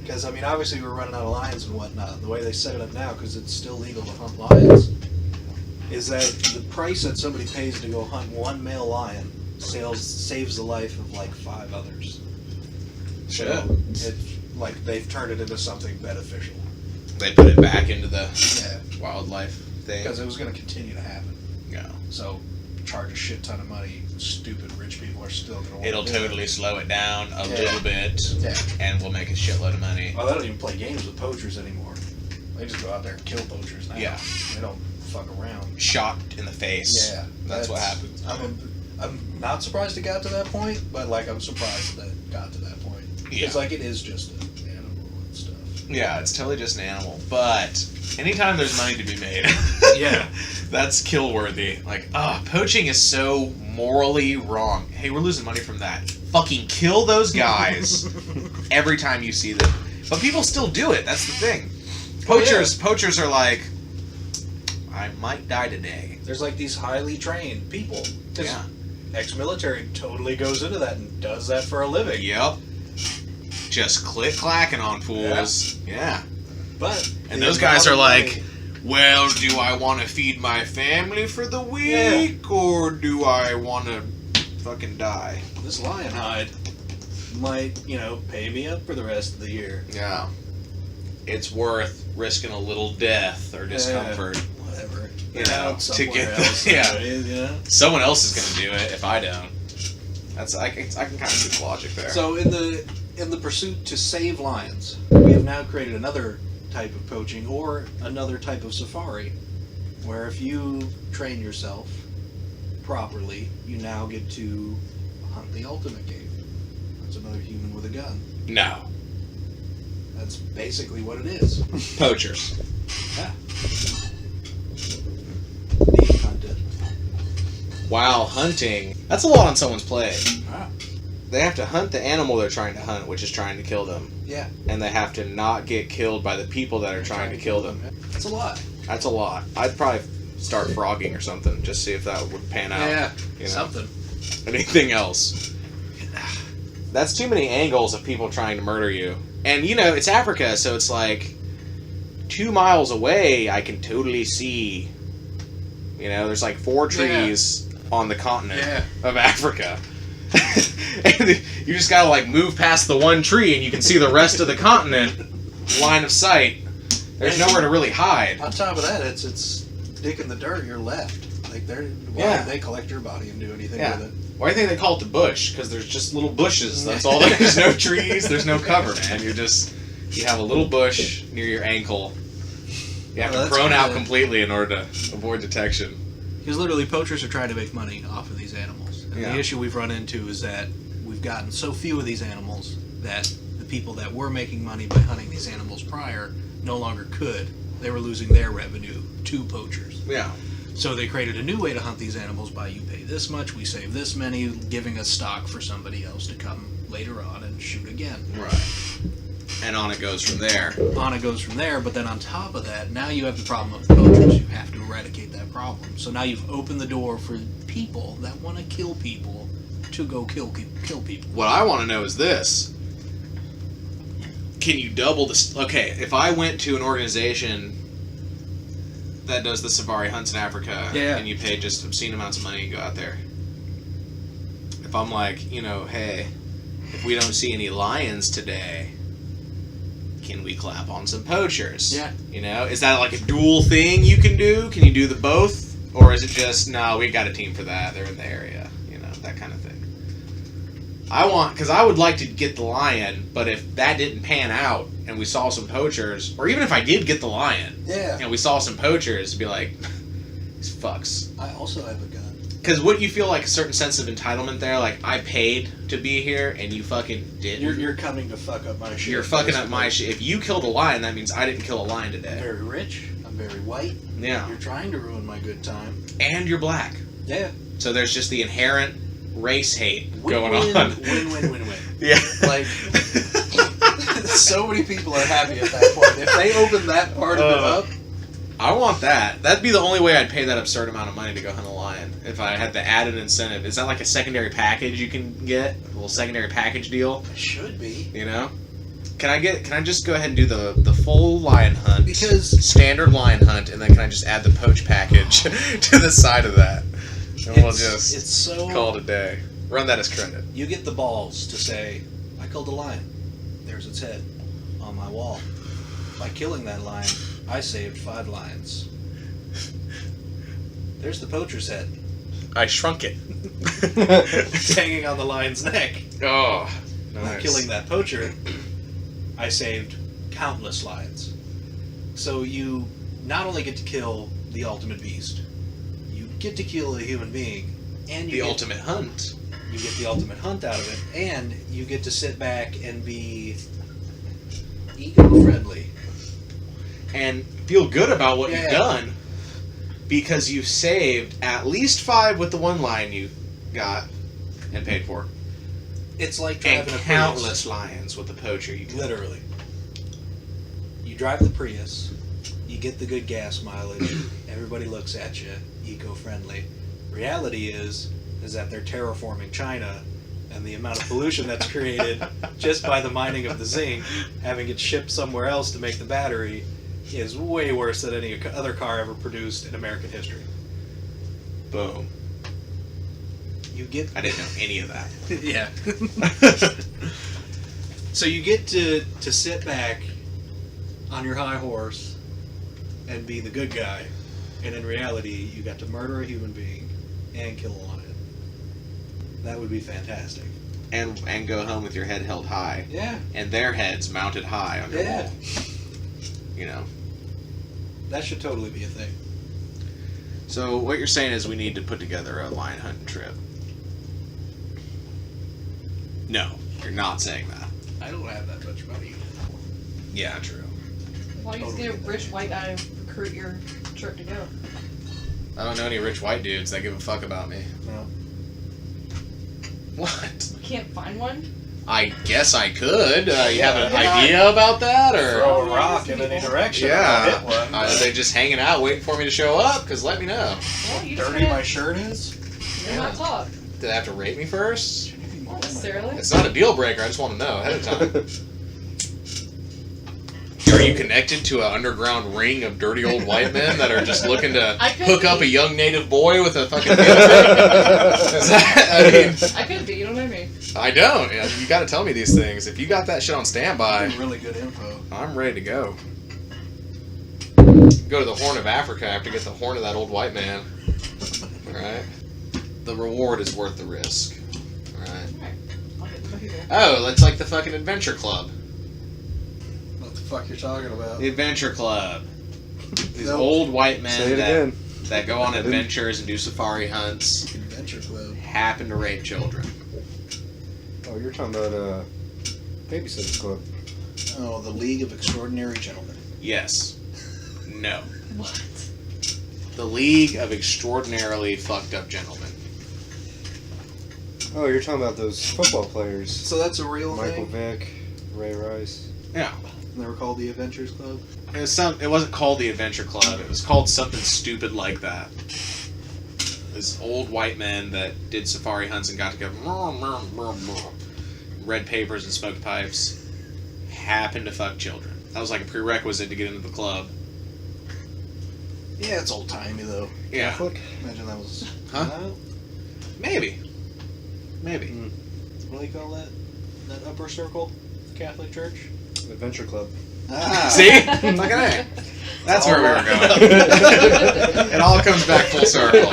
Because, I mean, obviously we're running out of lions and whatnot. The way they set it up now, because it's still legal to hunt lions, is that the price that somebody pays to go hunt one male lion saves the life of like 5 others. Shit. So it's like they've turned it into something beneficial. They put it back into the Yeah. wildlife thing. Because it was going to continue to happen. Yeah. So charge a shit ton of money. Stupid rich people are still going to want It'll to do totally slow it down a Yeah. little bit, Yeah. and we'll make a shitload of money. Well, they don't even play games with poachers anymore. They just go out there and kill poachers now. Yeah. They don't fuck around. Shot in the face. Yeah. That's what happens. I'm not surprised it got to that point, but like I'm surprised that it got to that point. Yeah. It's like it is just an animal and stuff. Yeah, it's totally just an animal. But anytime there's money to be made, Yeah. that's kill worthy. Like, poaching is so morally wrong. Hey, we're losing money from that. Fucking kill those guys every time you see them. But people still do it. That's the thing. Poachers are like, I might die today. There's like these highly trained people. 'Cause Yeah. ex-military totally goes into that and does that for a living. Yep. Just click-clacking on fools. Yeah. But And the those guys are amount of like, money- well, do I want to feed my family for the week, or do I want to fucking die? this lion hide might, pay me up for the rest of the year. Yeah. It's worth risking a little death or discomfort. Whatever. You know, to somewhere get else. yeah. Someone else is going to do it if I don't. I can kind of see the logic there. So in the pursuit to save lions, we have now created another type of poaching or another type of safari, where if you train yourself properly, you now get to hunt the ultimate game. That's another human with a gun. No. That's basically what it is. Poachers. Yeah. Being hunted. While hunting, that's a lot on someone's plate. Ah. They have to hunt the animal they're trying to hunt, which is trying to kill them. Yeah. And they have to not get killed by the people that are trying to kill them. That's a lot. That's a lot. I'd probably start frogging or something, just see if that would pan out. Yeah. You know? Something. Anything else. That's too many angles of people trying to murder you. And, it's Africa, so it's like 2 miles away, I can totally see, there's like 4 trees on the continent of Africa. And you just gotta like move past the one tree and you can see the rest of the continent, line of sight. There's nowhere to really hide. On top of that, it's dick in the dirt, you're left. Like, why would they collect your body and do anything with it? Why do you think they call it the bush? Because there's just little bushes. That's all. There's no trees. There's no cover, man. You have a little bush near your ankle. You have to prone out completely in order to avoid detection. Because literally, poachers are trying to make money off of these animals. And Yeah. the issue we've run into is that we've gotten so few of these animals that the people that were making money by hunting these animals prior no longer could. They were losing their revenue to poachers. Yeah. So they created a new way to hunt these animals by you pay this much, we save this many, giving us stock for somebody else to come later on and shoot again. Right. And on it goes from there. On it goes from there, but then on top of that, now you have the problem of poachers. You have to eradicate that problem. So now you've opened the door for people that want to kill people to go kill people. What I want to know is this. Can you double this? Okay, if I went to an organization that does the safari hunts in Africa, and you pay just obscene amounts of money and go out there. If I'm like, hey, if we don't see any lions today, can we clap on some poachers? Yeah. Is that like a dual thing you can do? Can you do the both? Or is it just, no, we got a team for that, they're in the area, that kind of thing. Because I would like to get the lion, but if that didn't pan out and we saw some poachers, or even if I did get the lion, and we saw some poachers, it'd be like, these fucks. I also have a gun. Because wouldn't you feel like a certain sense of entitlement there? Like, I paid to be here, and you fucking didn't. You're coming to fuck up my shit. You're fucking up my shit. If you killed a lion, that means I didn't kill a lion I'm today. very rich. I'm very white. Yeah. You're trying to ruin my good time. And you're black. Yeah. So there's just the inherent race hate Win, going win, on. Win. Yeah. Like, so many people are happy at that point. If they open that part of it up, I want that. That'd be the only way I'd pay that absurd amount of money to go hunt a lion. If I had the added incentive. Is that like a secondary package you can get? A little secondary package deal? it should be. You know? Can I just go ahead and do the full lion hunt? Because standard lion hunt, and then can I just add the poach package to the side of that? And we'll just it's so call it a day. Run that as credit. You get the balls to say, I killed a lion. There's its head on my wall. By killing that lion, I saved 5 lions. There's the poacher's head. I shrunk it. It's hanging on the lion's neck. Oh, By nice. killing that poacher, I saved countless lions. So you not only get to kill the ultimate beast, you get to kill a human being, and you The get, ultimate hunt. you get the ultimate hunt out of it, and you get to sit back and be eco-friendly. And feel good about what Yeah. you've done. Because you've saved at least 5 with the one lion you got and paid for. It's like And driving a countless lions with the poacher you Prius. killed. Literally. You drive the Prius, you get the good gas mileage, everybody looks at you, eco-friendly. Reality is that they're terraforming China, and the amount of pollution that's created just by the mining of the zinc, having it shipped somewhere else to make the battery, is way worse than any other car ever produced in American history. Boom. You get I didn't know any of that. yeah. So you get to sit back on your high horse and be the good guy, and in reality, you got to murder a human being and kill a lion. That would be fantastic. And go home with your head held high. Yeah. And their heads mounted high on your Yeah. wall. You know. That should totally be a thing. So what you're saying is we need to put together a lion hunting trip. No, you're not saying that. I don't have that much money. Yeah, true. Why don't you just get a rich white guy to recruit your trip to go? I don't know any rich white dudes that give a fuck about me. No. What? You can't find one? I guess I could. You Yeah, have an yeah. idea about that, or Throw a rock in any direction. and I'll yeah? hit one. Are they just hanging out waiting for me to show up? Because let me know. Well, you just Dirty my can't. shirt is? You're not talk. Did they have to rate me first? Not necessarily. It's not a deal breaker. I just want to know ahead of time. Are you connected to an underground ring of dirty old white men that are just looking to I could hook up be. a young native boy with a fucking deal breaker? Is that, I mean, I could be. You don't know me. I don't. You got to tell me these things. If you got that shit on standby, Really good info. I'm ready to go. Go to the Horn of Africa. I have to get the horn of that old white man. Alright? The reward is worth the risk. Alright? Alright. I'll get the people. Oh, it's like the fucking Adventure Club. What the fuck you're talking about? The Adventure Club. These Nope. old white Say men it again. that go on I didn't- adventures and do safari hunts Adventure Club. happen to rape children. Oh, you're talking about Babysitter's Club. Oh, the League of Extraordinary Gentlemen. Yes. No. What? The League of Extraordinarily Fucked Up Gentlemen. Oh, you're talking about those football players. So that's a real Michael thing? Vick, Ray Rice. Yeah. They were called the Adventures Club? It wasn't called the Adventure Club. It was called something stupid like that. These old white men that did safari hunts and got together, read papers and smoked pipes, happened to fuck children. That was like a prerequisite to get into the club. Yeah, it's old timey though. Yeah, Catholic? Imagine that was. Huh? No? maybe. What do they call that? That upper circle? The Catholic Church? Adventure Club. Ah! See? Fucking A. That's where we were going. It all comes back full circle.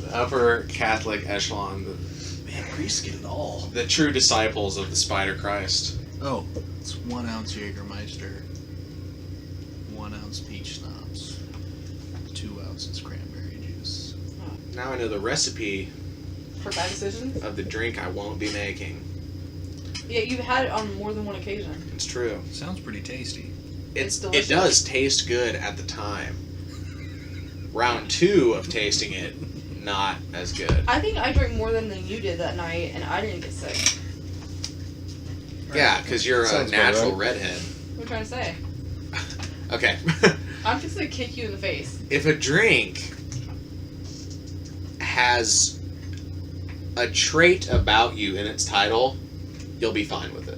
The upper Catholic echelon, Man, priests get it all. the true disciples of the Spider Christ. Oh, it's 1 ounce Jägermeister, 1 ounce peach schnapps, 2 ounces cranberry juice. Now I know the recipe For bad decisions? of the drink I won't be making. Yeah, you've had it on more than one occasion. It's true. Sounds pretty tasty. It's It delicious. does taste good at the time. Round 2 of tasting it, not as good. I think I drank more than you did that night, and I didn't get sick. Yeah, because you're a Sounds about natural right. redhead. What are you trying to say? Okay. I'm just gonna kick you in the face. If a drink has a trait about you in its title, you'll be fine with it.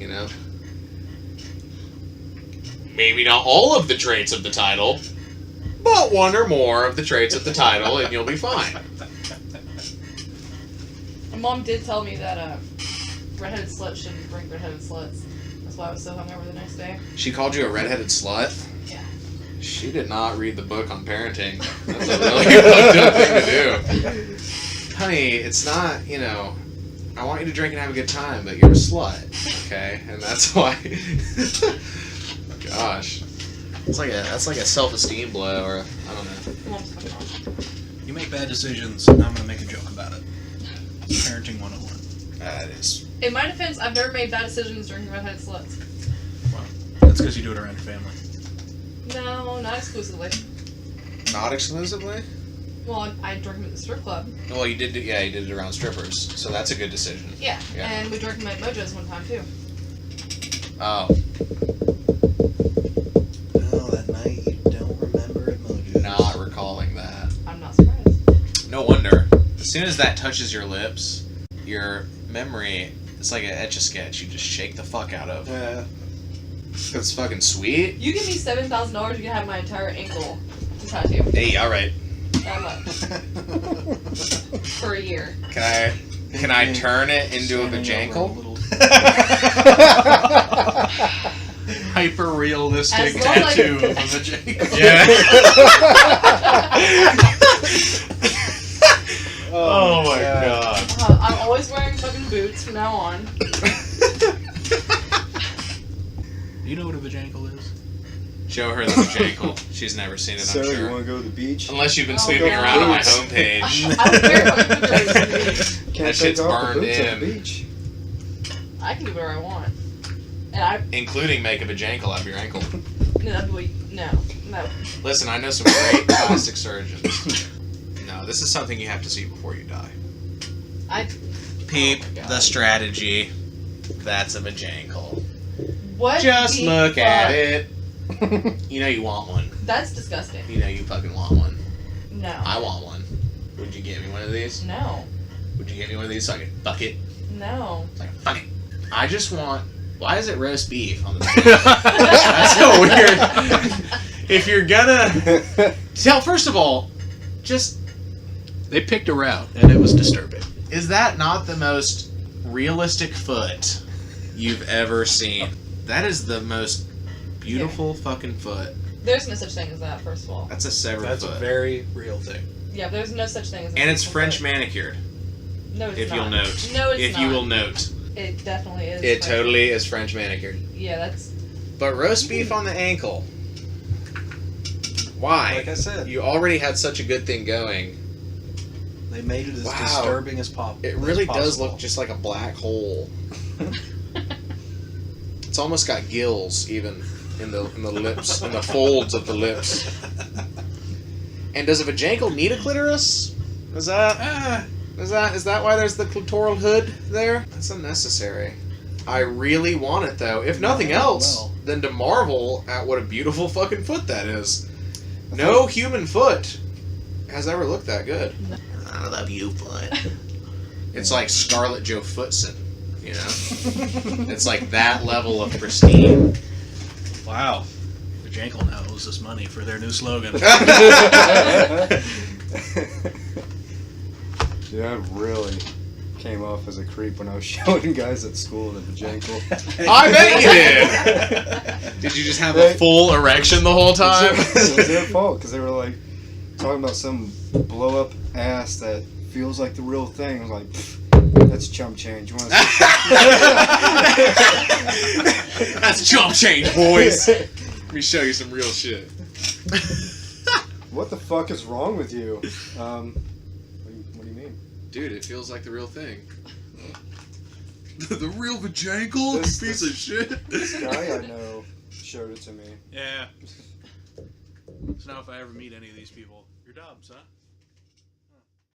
You know? Maybe not all of the traits of the title, but one or more of the traits of the title, and you'll be fine. My mom did tell me that redheaded sluts shouldn't drink redheaded sluts. That's why I was so hungover the next day. She called you a redheaded slut? Yeah. She did not read the book on parenting. That's a really fucked up thing to do. Honey, it's not, you know, I want you to drink and have a good time, but you're a slut, okay? And that's why. Gosh. That's like a self-esteem blow, or I don't know. Mom's fucking wrong. You make bad decisions, and I'm going to make a joke about it. Parenting 101. That is. In my defense, I've never made bad decisions drinking redheaded sluts. Well, that's because you do it around your family. No, not exclusively. Not exclusively? Well, I drink them at the strip club. Well, you did it around strippers, so that's a good decision. Yeah, Yeah. and we drank them at Mojo's one time too. Oh. Oh, that night you don't remember at Mojo's. Not recalling that. I'm not surprised. No wonder. As soon as that touches your lips, your memory, it's like an Etch-a-Sketch you just shake the fuck out of. Yeah. It's fucking sweet. You give me $7,000, you can have my entire ankle tattoo. Hey, alright. That much. For a year. Can I turn it into a vajankle? Hyper realistic As long as- tattoo of a vajankle. Yeah. Oh my god. I'm always wearing fucking boots from now on. You know what a vajankle is? Show her the vajankle. She's never seen it, So I'm you sure. want to go to the beach? Unless you've been Oh, sweeping God. around on my Boots. homepage. I don't care about the boots on the beach. Can't shit's take off burned the boots at the in. beach. I can do whatever I want. And I Including make a vajankle out of your ankle. no. Listen, I know some great plastic surgeons. No, this is something you have to see before you die. Peep Oh my God. the strategy. That's a vajankle. What? Just the look fuck? at it. You know you want one. That's disgusting. You know you fucking want one. No. I want one. Would you get me one of these? No. Would you get me one of these so I could fuck it? No. Like, fuck it. I just want... Why is it roast beef on the back? That's so weird. If you're gonna... First of all, just... They picked a route, and it was disturbing. Is that not the most realistic foot you've ever seen? That is the most beautiful fucking foot. There's no such thing as that, first of all. That's a severed That's a foot. very real thing. Yeah, there's no such thing as a And it's beautiful French foot. manicured, No, it's if not. you'll note. No, it's if not. you will note. It definitely is. It French. totally is French manicured. Yeah, that's... But roast beef on the ankle. Why? Like I said, You already had such a good thing going. They made it as Wow. disturbing as possible. It really does look just like a black hole. It's almost got gills, even in the lips, in the folds of the lips. And does a vajankle need a clitoris? Is that why there's the clitoral hood there? That's unnecessary. I really want it though. If nothing else, then to marvel at what a beautiful fucking foot that is. No human foot has ever looked that good. I love you, foot. It's like Scarlett Joe Footson, you know? It's like that level of pristine. Wow. Vajankle now owes us money for their new slogan. Yeah, I really came off as a creep when I was showing guys at school the vajankle. I bet you did! Did you just have a full erection the whole time? It was their fault because they were like talking about some blow up ass that feels like the real thing. I was like, "Pfft, that's chump change. You want to That's chump change, boys. Let me show you some real shit. What the fuck is wrong with you? What do you mean? Dude, it feels like the real thing. The real vajankle? This- You piece of shit. This guy I know showed it to me. Yeah. So now if I ever meet any of these people, you're Dobbs, huh?